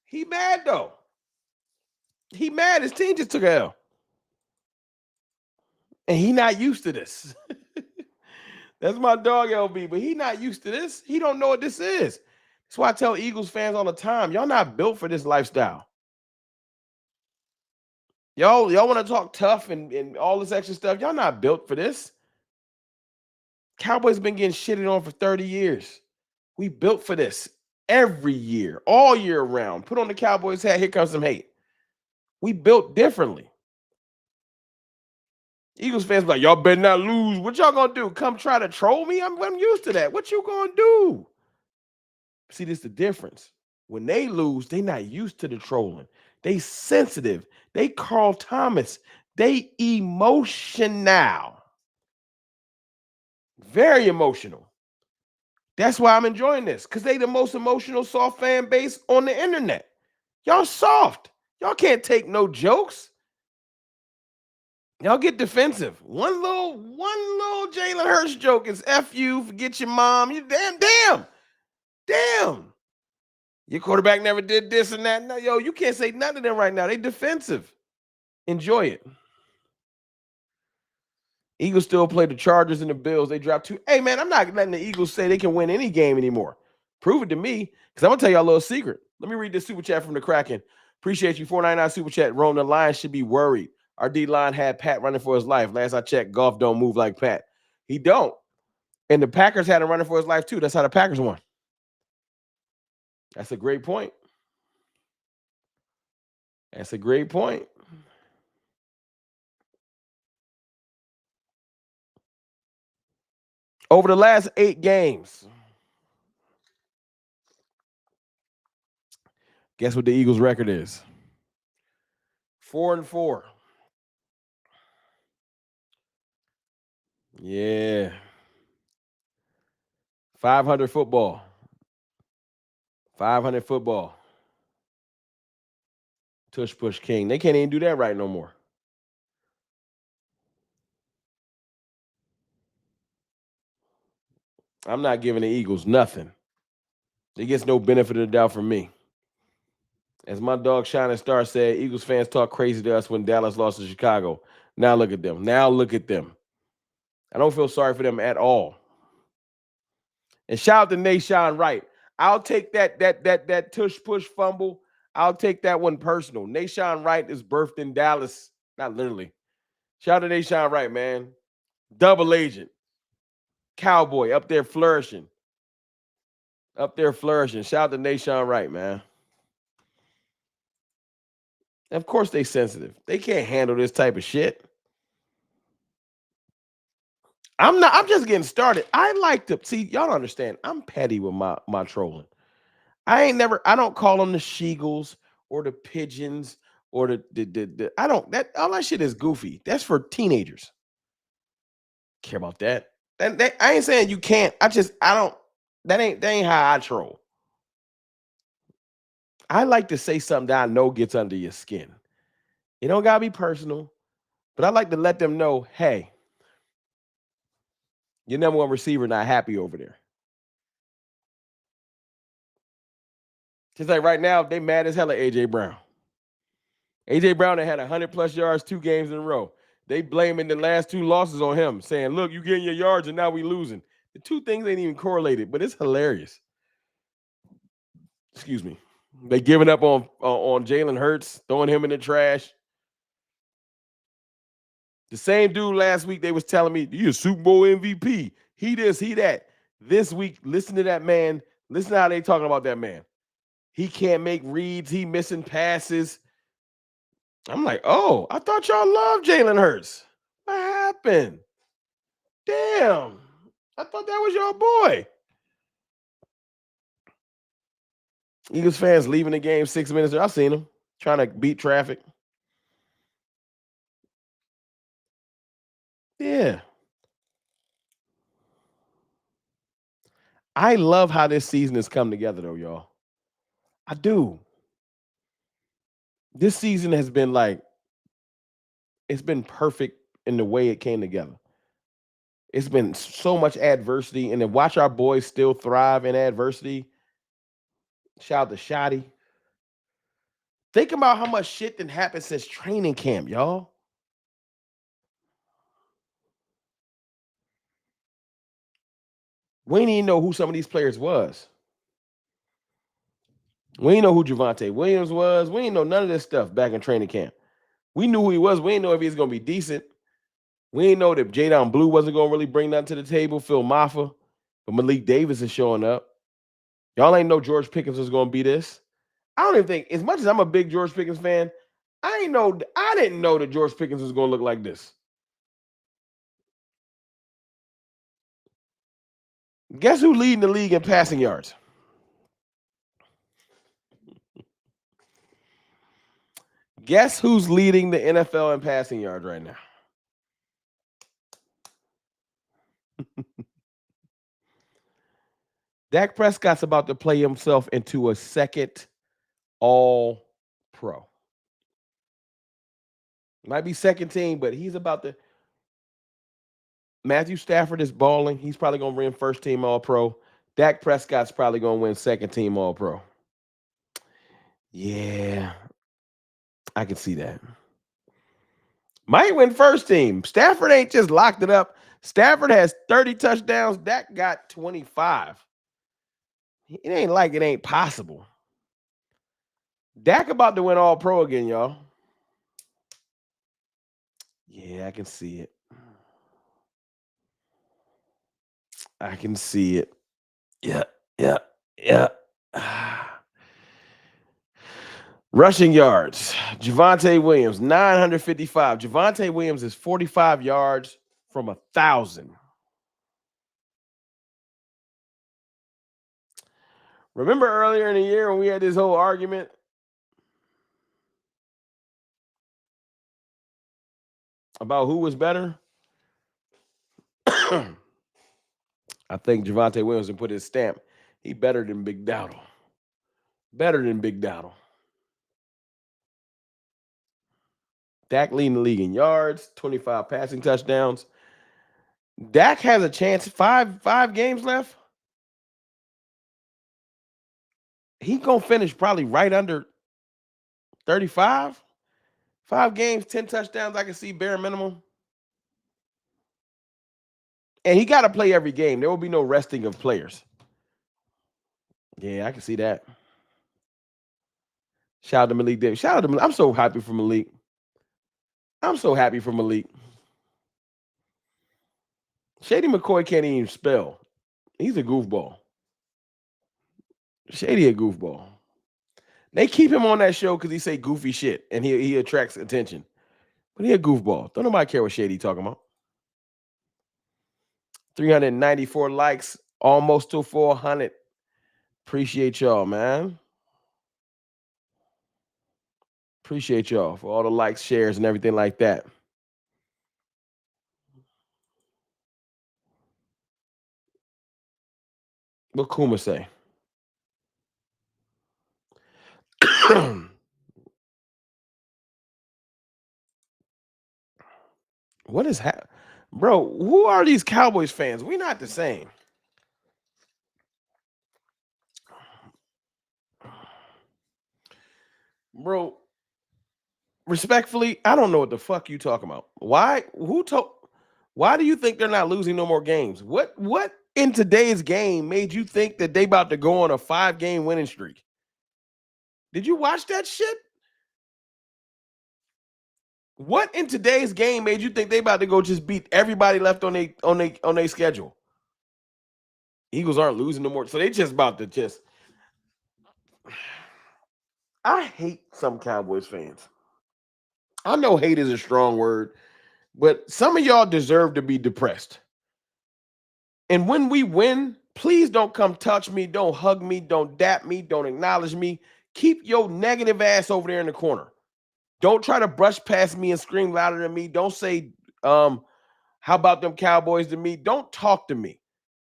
He mad though. He mad. His team just took a L. And he not used to this. That's my dog, LB, but he not used to this. He don't know what this is. That's why I tell Eagles fans all the time, y'all not built for this lifestyle. Y'all want to talk tough and all this extra stuff. Y'all not built for this. Cowboys been getting shitted on for 30 years. We built for this every year, all year round. Put on the Cowboys hat, here comes some hate. We built differently. Eagles fans be like, y'all better not lose. What y'all gonna do? Come try to troll me? I'm used to that. What you gonna do? See, this is the difference. When they lose, they not used to the trolling. They sensitive. They Carl Thomas. They emotional. Very emotional. That's why I'm enjoying this. Because they the most emotional soft fan base on the internet. Y'all soft. Y'all can't take no jokes. Y'all get defensive. One little Jalen Hurts joke is F you, forget your mom. You damn. Your quarterback never did this and that. No, yo, you can't say nothing to them right now. They defensive. Enjoy it. Eagles still play the Chargers and the Bills. They dropped 2. Hey, man, I'm not letting the Eagles say they can win any game anymore. Prove it to me, because I'm going to tell y'all a little secret. Let me read this super chat from the Kraken. Appreciate you. 499 super chat. Rome, the Lions should be worried. Our D-line had Pat running for his life. Last I checked, Goff don't move like Pat. He don't. And the Packers had him running for his life, too. That's how the Packers won. That's a great point. That's a great point. Over the last 8 games, guess what the Eagles' record is? 4-4. Yeah. 500 football. 500 football. Tush push king. They can't even do that right no more. I'm not giving the Eagles nothing. They gets no benefit of the doubt from me. As my dog Shining Star said, Eagles fans talk crazy to us when Dallas lost to Chicago. Now look at them. I don't feel sorry for them at all. And shout out to Nashawn Wright. I'll take that tush push fumble. I'll take that one personal. Nashawn Wright is birthed in Dallas. Not literally. Shout out to Nashawn Wright, man. Double agent. Cowboy up there flourishing. Up there flourishing. Shout out to Nashawn Wright, man. Of course they sensitive. They can't handle this type of shit. I'm just getting started. I like to see y'all don't understand. I'm petty with my trolling. I don't call them the Sheagles or the pigeons or the I don't that all that shit is goofy. That's for teenagers. Care about that. I ain't saying you can't. I don't that ain't how I troll. I like to say something that I know gets under your skin. It don't gotta be personal, but I like to let them know, hey, your number one receiver not happy over there. Just like right now, they mad as hell at AJ Brown. AJ Brown had 100+ yards 2 games in a row. They blaming the last 2 losses on him, saying, "Look, you getting your yards, and now we losing." The 2 things ain't even correlated, but it's hilarious. Excuse me. They giving up on Jalen Hurts, throwing him in the trash. The same dude last week they was telling me, "You a Super Bowl MVP." He this, he that. This week, listen to that man. Listen to how they talking about that man. He can't make reads. He missing passes. I'm like, oh, I thought y'all loved Jalen Hurts. What happened? Damn. I thought that was your boy. Eagles fans leaving the game 6 minutes. I seen them trying to beat traffic. Yeah. I love how this season has come together, though, y'all. I do. This season has been like, it's been perfect in the way it came together. It's been so much adversity, and to watch our boys still thrive in adversity. Shout out to Shotty. Think about how much shit done happened since training camp, y'all. We didn't even know who some of these players was. We didn't know who Javonte Williams was. We didn't know none of this stuff back in training camp. We knew who he was. We didn't know if he was going to be decent. We didn't know that Jadon Blue wasn't going to really bring nothing to the table. Phil Maffa. But Malik Davis is showing up. Y'all ain't know George Pickens was going to be this. I don't even think, as much as I'm a big George Pickens fan, I didn't know that George Pickens was going to look like this. Guess who leading the league in passing yards? Guess who's leading the NFL in passing yards right now? Dak Prescott's about to play himself into a second All-Pro. Might be second team, but he's about to. Matthew Stafford is balling. He's probably going to win first team All-Pro. Dak Prescott's probably going to win second team All-Pro. Yeah, I can see that. Might win first team. Stafford ain't just locked it up. Stafford has 30 touchdowns. Dak got 25. It ain't like it ain't possible. Dak about to win All-Pro again, y'all. Yeah, I can see it. I can see it. Yeah. Rushing yards. Javonte Williams, 955. Javonte Williams is 45 yards from 1,000. Remember earlier in the year when we had this whole argument? About who was better? I think Javonte Williams can put his stamp. He better than Big Dowdle. Better than Big Dowdle. Dak leading the league in yards, 25 passing touchdowns. Dak has a chance. Five games left. He's going to finish probably right under 35. 5 games, 10 touchdowns. I can see bare minimum. And he got to play every game. There will be no resting of players. Yeah, I can see that. Shout out to Malik Davis. Shout out to Malik. I'm so happy for Malik. Shady McCoy can't even spell. He's a goofball. Shady a goofball. They keep him on that show because he say goofy shit and he attracts attention. But he a goofball. Don't nobody care what Shady talking about. 394 likes, almost to 400. Appreciate y'all, man. Appreciate y'all for all the likes, shares, and everything like that. What Kuma say? What is happening? Bro, who are these Cowboys fans? We not the same. Bro, respectfully, I don't know what the fuck you talking about. Why do you think they're not losing no more games? What in today's game made you think that they about to go on a 5-game winning streak? Did you watch that shit? What in today's game made you think they about to go just beat everybody left on their schedule? Eagles aren't losing no more, so they just about to just. I hate some Cowboys fans. I know hate is a strong word, but some of y'all deserve to be depressed. And when we win, please don't come touch me, don't hug me, don't dap me, don't acknowledge me. Keep your negative ass over there in the corner. Don't try to brush past me and scream louder than me. Don't say, how about them Cowboys to me? Don't talk to me.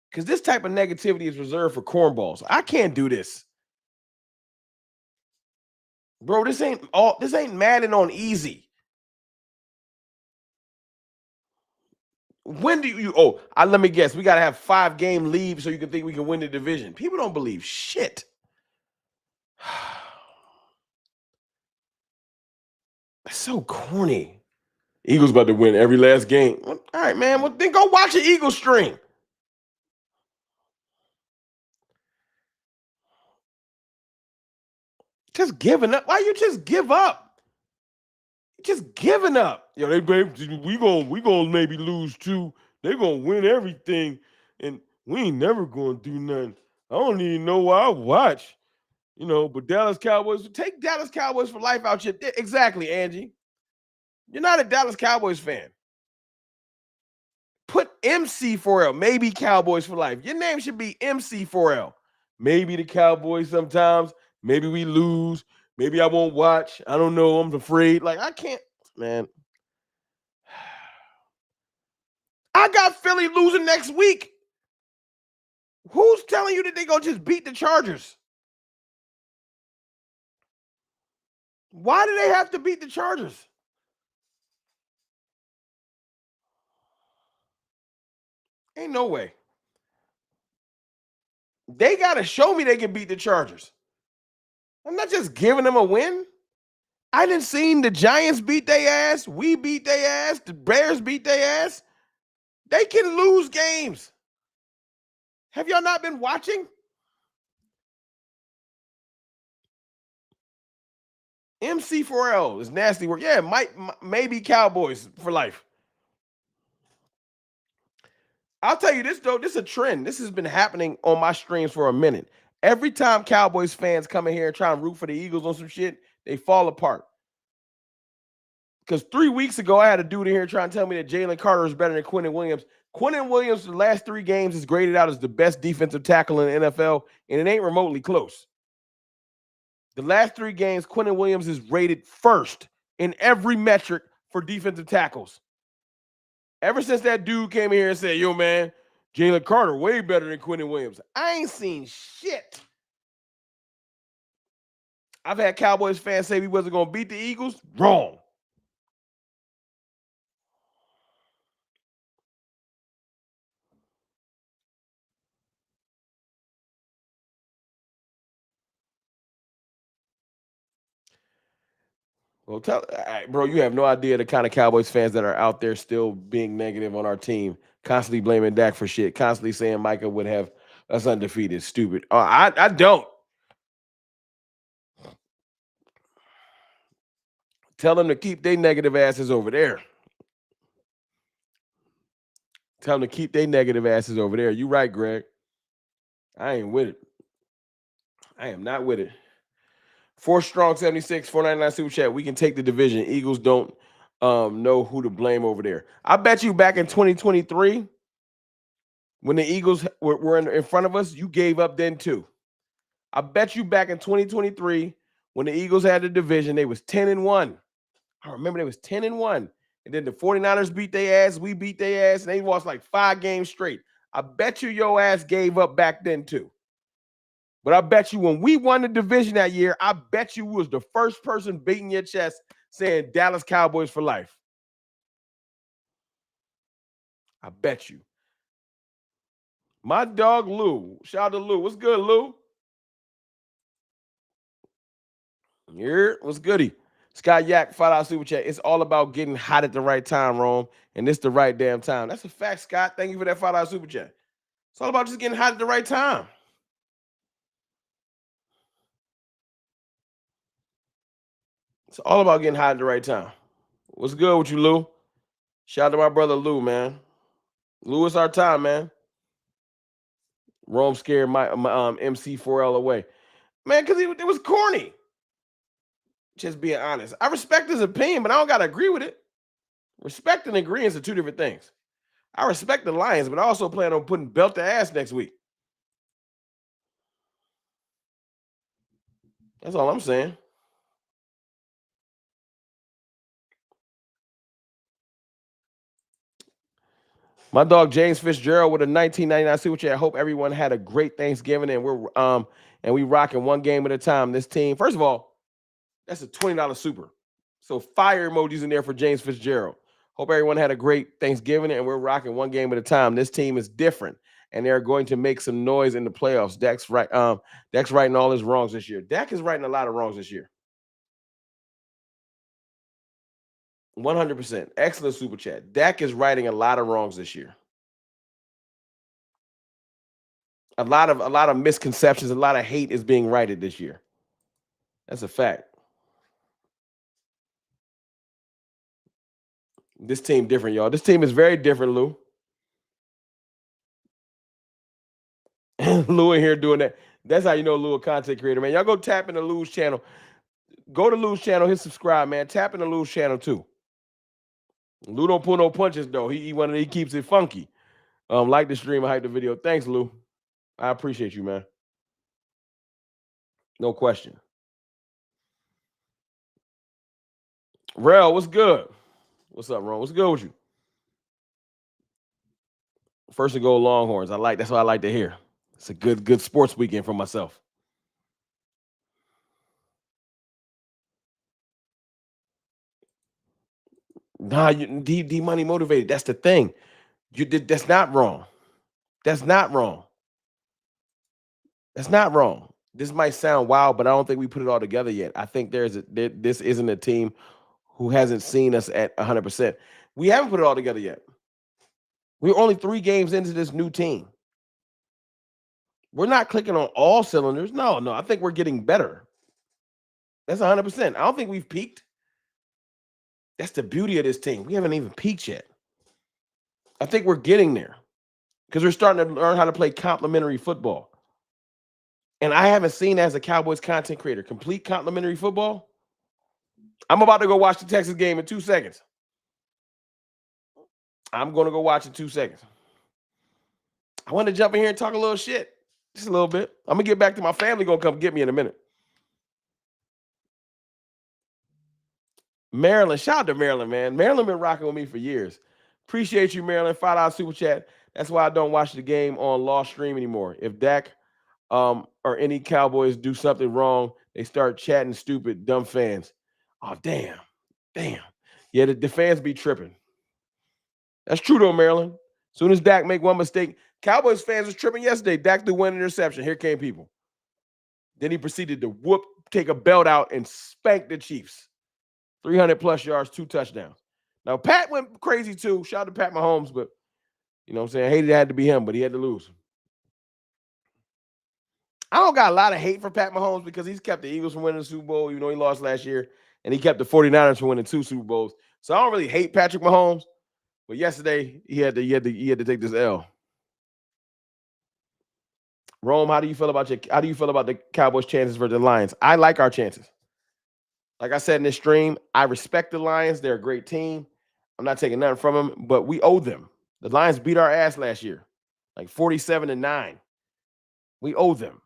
Because this type of negativity is reserved for cornballs. I can't do this. Bro, this ain't Madden on easy. When do you let me guess. We gotta have 5-game lead so you can think we can win the division. People don't believe shit. That's so corny. Eagles about to win every last game. All right, man. Well, then go watch an Eagles stream. Just giving up. Why you just give up? Just giving up. Yo, we gonna maybe lose 2. They gonna win everything, and we ain't never gonna do nothing. I don't even know why I watch. But Dallas Cowboys, take Dallas Cowboys for life out your exactly, Angie. You're not a Dallas Cowboys fan. Put MC4L, maybe Cowboys for life. Your name should be MC4L. Maybe the Cowboys sometimes. Maybe we lose. Maybe I won't watch. I don't know. I'm afraid. Like, I can't, man. I got Philly losing next week. Who's telling you that they gonna just beat the Chargers? Why do they have to beat the Chargers? Ain't no way. They got to show me they can beat the Chargers. I'm not just giving them a win. I didn't seen the Giants beat their ass. We beat their ass. The Bears beat their ass. They can lose games. Have y'all not been watching? MC4L is nasty work. Yeah, maybe Cowboys for life. I'll tell you this, though. This is a trend. This has been happening on my streams for a minute. Every time Cowboys fans come in here and try and root for the Eagles on some shit, they fall apart. Because 3 weeks ago, I had a dude in here trying to tell me that Jalen Carter is better than Quinnen Williams. Quinnen Williams, the last 3 games, is graded out as the best defensive tackle in the NFL, and it ain't remotely close. The last 3 games, Quinnen Williams is rated first in every metric for defensive tackles. Ever since that dude came in here and said, yo, man, Jalen Carter way better than Quinnen Williams. I ain't seen shit. I've had Cowboys fans say we wasn't going to beat the Eagles. Wrong. Well, bro, you have no idea the kind of Cowboys fans that are out there still being negative on our team, constantly blaming Dak for shit, constantly saying Micah would have us undefeated. Stupid. I don't. Tell them to keep their negative asses over there. Tell them to keep their negative asses over there. You right, Greg. I ain't with it. I am not with it. 4strong76, 499 super chat. We can take the division. Eagles don't know who to blame over there. I bet you back in 2023, when the Eagles were in front of us, you gave up then too. I bet you back in 2023, when the Eagles had the division, they was 10-1. I remember they was 10-1. And then the 49ers beat their ass, we beat their ass, and they lost like 5 games straight. I bet you your ass gave up back then too. But I bet you when we won the division that year, I bet you was the first person beating your chest saying Dallas Cowboys for life. I bet you. My dog Lou. Shout out to Lou. What's good, Lou? Here, what's goody? Scott Yak, $5 super chat. It's all about getting hot at the right time, Rome. And it's the right damn time. That's a fact, Scott. Thank you for that $5 super chat. It's all about just getting hot at the right time. It's all about getting hot at the right time. What's good with you, Lou? Shout out to my brother Lou, man. Lou, it's our time, man. Rome scared my MC4L away. Man, because it was corny. Just being honest. I respect his opinion, but I don't got to agree with it. Respect and agreeing are two different things. I respect the Lions, but I also plan on putting belt to ass next week. That's all I'm saying. My dog James Fitzgerald with a 1999 super chat. I hope everyone had a great Thanksgiving and we rocking one game at a time. This team, first of all, that's a $20 super. So fire emojis in there for James Fitzgerald. Hope everyone had a great Thanksgiving and we're rocking one game at a time. This team is different and they're going to make some noise in the playoffs. Dak's righting all his wrongs this year. Dak is righting a lot of wrongs this year. 100%. Excellent super chat. Dak is righting a lot of wrongs this year. A lot of misconceptions, a lot of hate is being righted this year. That's a fact. This team different, y'all. This team is very different, Lou. Lou in here doing that. That's how you know Lou a content creator, man. Y'all go tap into Lou's channel. Go to Lou's channel, hit subscribe, man. Tap into Lou's channel too. Lou don't pull no punches though. He keeps it funky. Like the stream and hype the video. Thanks, Lou. I appreciate you, man. No question. Rel, what's good? What's up, Ron? What's good with you? First and goal Longhorns. That's what I like to hear. It's a good sports weekend for myself. Nah, D money motivated. That's the thing. That's not wrong. That's not wrong. That's not wrong. This might sound wild, but I don't think we put it all together yet. I think this isn't a team who hasn't seen us at 100%. We haven't put it all together yet. We're only 3 games into this new team. We're not clicking on all cylinders. No. I think we're getting better. That's 100%. I don't think we've peaked. That's the beauty of this team. We haven't even peaked yet. I think we're getting there because we're starting to learn how to play complementary football. And I haven't seen, as a Cowboys content creator, complete complementary football. I'm about to go watch the Texas game in 2 seconds. I'm going to go watch in 2 seconds. I want to jump in here and talk a little shit. Just a little bit. I'm going to get back to my family. Going to come get me in a minute. Maryland. Shout out to Maryland, man. Maryland been rocking with me for years. Appreciate you, Maryland. $5 super chat. That's why I don't watch the game on Lost Stream anymore. If Dak or any Cowboys do something wrong, they start chatting stupid, dumb fans. Oh, damn. Yeah, the fans be tripping. That's true, though, Maryland. As soon as Dak make one mistake, Cowboys fans was tripping yesterday. Dak threw one interception. Here came people. Then he proceeded to take a belt out and spank the Chiefs. 300-plus yards, 2 touchdowns. Now, Pat went crazy, too. Shout out to Pat Mahomes, but, you know what I'm saying? I hated it had to be him, but he had to lose. I don't got a lot of hate for Pat Mahomes because he's kept the Eagles from winning the Super Bowl, even though he lost last year, and he kept the 49ers from winning 2 Super Bowls. So I don't really hate Patrick Mahomes, but yesterday he had to take this L. Rome, how do you feel about the Cowboys' chances for the Lions? I like our chances. Like I said in this stream, I respect the Lions. They're a great team. I'm not taking nothing from them, but we owe them. The Lions beat our ass last year, like 47-9. We owe them.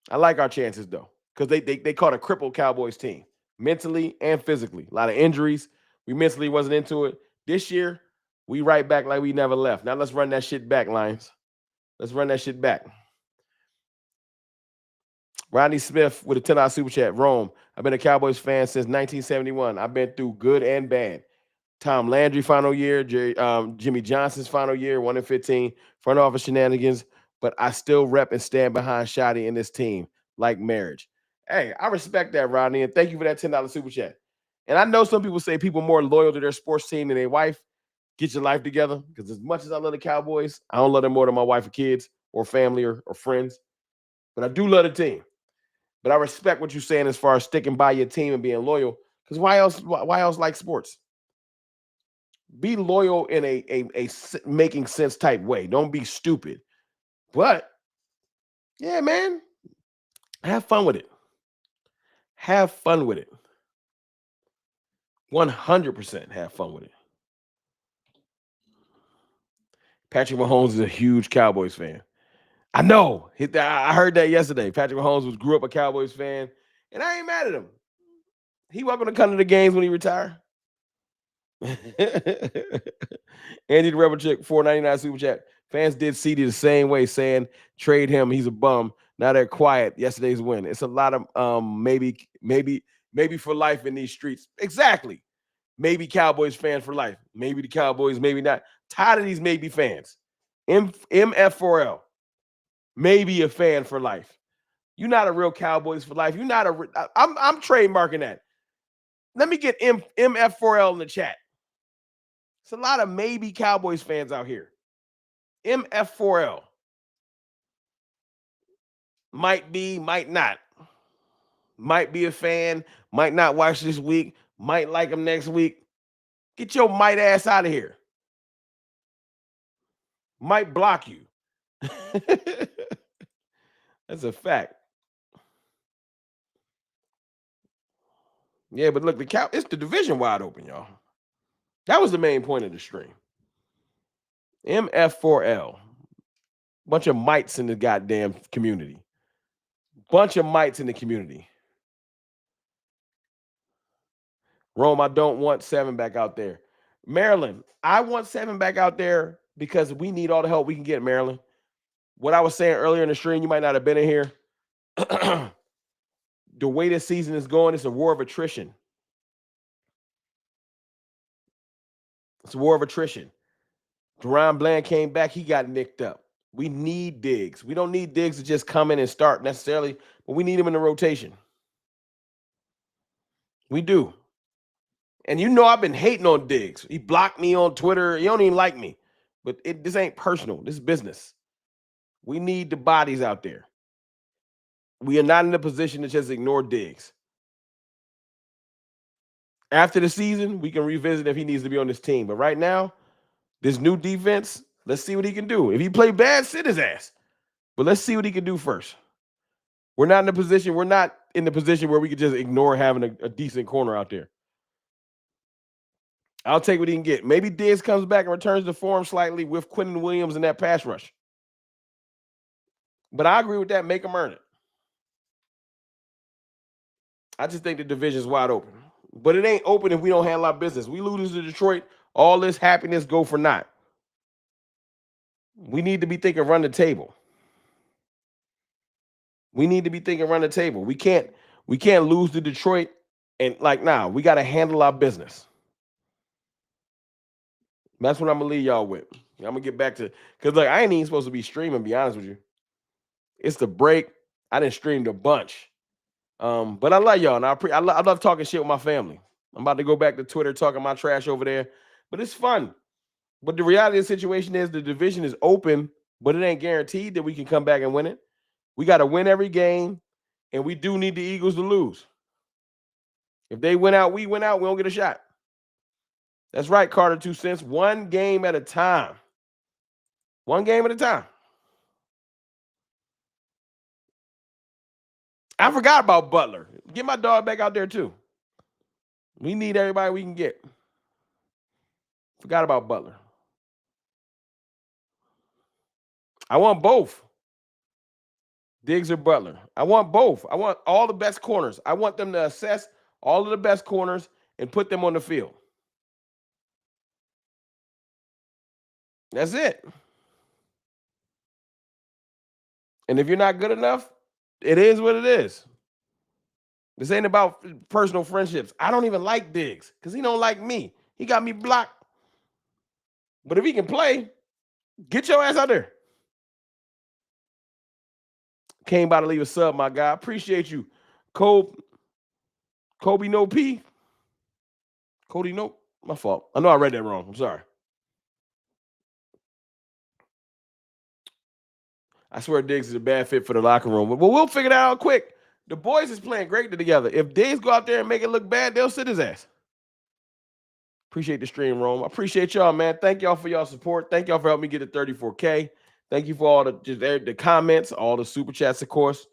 I like our chances though, because they caught a crippled Cowboys team mentally and physically. A lot of injuries. We mentally wasn't into it. This year, we right back like we never left. Now let's run that shit back, Lions. Let's run that shit back. Rodney Smith with a $10 super chat. Rome, I've been a Cowboys fan since 1971. I've been through good and bad. Tom Landry final year, Jimmy Johnson's final year, 1-15, front office shenanigans, but I still rep and stand behind Shotty and this team like marriage. Hey, I respect that, Rodney, and thank you for that $10 super chat. And I know some people say people are more loyal to their sports team than their wife. Get your life together, because as much as I love the Cowboys, I don't love them more than my wife or kids or family or friends. But I do love the team. But I respect what you're saying as far as sticking by your team and being loyal. Because why else like sports? Be loyal in a making sense type way. Don't be stupid. But yeah, man, have fun with it. Have fun with it. 100% have fun with it. Patrick Mahomes is a huge Cowboys fan. I know. I heard that yesterday. Patrick Mahomes grew up a Cowboys fan, and I ain't mad at him. He welcome to come to the games when he retire. Andy the Rebel Chick, $4.99 super chat. Fans did CD the same way, saying trade him. He's a bum. Now they're quiet. Yesterday's win. It's a lot of maybe for life in these streets. Exactly. Maybe Cowboys fan for life. Maybe the Cowboys, maybe not. Tired of these maybe fans. MF4L. Maybe a fan for life. You're not a real Cowboys for life. You're not a. I'm trademarking that. Let me get MF4L in the chat. It's a lot of maybe Cowboys fans out here. MF4L. Might be, might not. Might be a fan, might not watch this week, might like them next week. Get your might ass out of here. Might block you. That's a fact. Yeah, but look, it's the division wide open, y'all. That was the main point of the stream. MF4L. Bunch of mites in the goddamn community. Bunch of mites in the community. Rome, I don't want 7 back out there. Maryland, I want 7 back out there because we need all the help we can get, Maryland. What I was saying earlier in the stream, you might not have been in here. The way this season is going, it's a war of attrition. It's a war of attrition. Deron Bland came back. He got nicked up. We need Diggs. We don't need Diggs to just come in and start necessarily, but we need him in the rotation. We do. And you know I've been hating on Diggs. He blocked me on Twitter. He don't even like me. But this ain't personal. This is business. We need the bodies out there. We are not in a position to just ignore Diggs. After the season, we can revisit if he needs to be on this team. But right now, this new defense, let's see what he can do. If he play bad, sit his ass. But let's see what he can do first. We're not in the position where we could just ignore having a decent corner out there. I'll take what he can get. Maybe Diggs comes back and returns to form slightly with Quentin Williams in that pass rush. But I agree with that. Make him earn it. I just think the division's wide open. But it ain't open if we don't handle our business. We lose to Detroit, all this happiness go for naught. We need to be thinking run the table. We need to be thinking run the table. We can't lose to Detroit and we got to handle our business. That's what I'm gonna leave y'all with. I'm gonna get back to because I ain't even supposed to be streaming. Be honest with you, it's the break. I didn't stream a bunch, but I love y'all, and I love talking shit with my family. I'm about to go back to Twitter talking my trash over there, but it's fun. But the reality of the situation is the division is open, but it ain't guaranteed that we can come back and win it. We got to win every game, and we do need the Eagles to lose. If they win out, we win out. We don't get a shot. That's right, Carter 2 cents. 1 game at a time. 1 game at a time. I forgot about Butler. Get my dog back out there too. We need everybody we can get. Forgot about Butler. I want both. Diggs or Butler. I want both. I want all the best corners. I want them to assess all of the best corners and put them on the field. That's it. And if you're not good enough, it is what it is. This ain't about personal friendships. I don't even like Diggs because he don't like me. He got me blocked. But if he can play, get your ass out there. Came by to leave a sub, my guy. Appreciate you. Kobe No P. Cody No. My fault. I know I read that wrong. I'm sorry. I swear Diggs is a bad fit for the locker room. But we'll figure that out quick. The boys is playing great together. If Diggs go out there and make it look bad, they'll sit his ass. Appreciate the stream, Rome. I appreciate y'all, man. Thank y'all for y'all support. Thank y'all for helping me get to 34K. Thank you for all the comments, all the super chats, of course.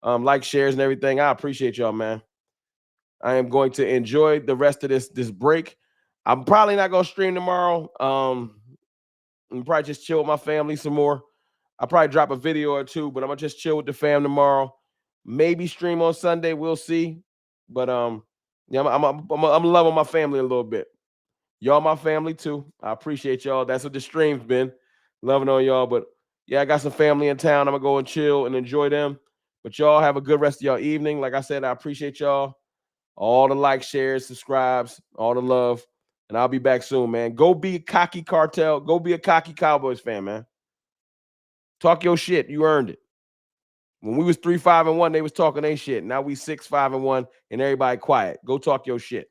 Like, shares, and everything. I appreciate y'all, man. I am going to enjoy the rest of this break. I'm probably not going to stream tomorrow. I'm probably just chill with my family some more. I'll probably drop a video or two, but I'm going to just chill with the fam tomorrow. Maybe stream on Sunday. We'll see. But yeah, I'm loving my family a little bit. Y'all my family too. I appreciate y'all. That's what the stream's been. Loving on y'all. But yeah, I got some family in town. I'm going to go and chill and enjoy them. But y'all have a good rest of y'all evening. Like I said, I appreciate y'all. All the likes, shares, subscribes, all the love. And I'll be back soon, man. Go be a cocky Cartel. Go be a cocky Cowboys fan, man. Talk your shit. You earned it. When we was 3-5-1, they was talking their shit. Now we 6-5-1, and everybody quiet. Go talk your shit.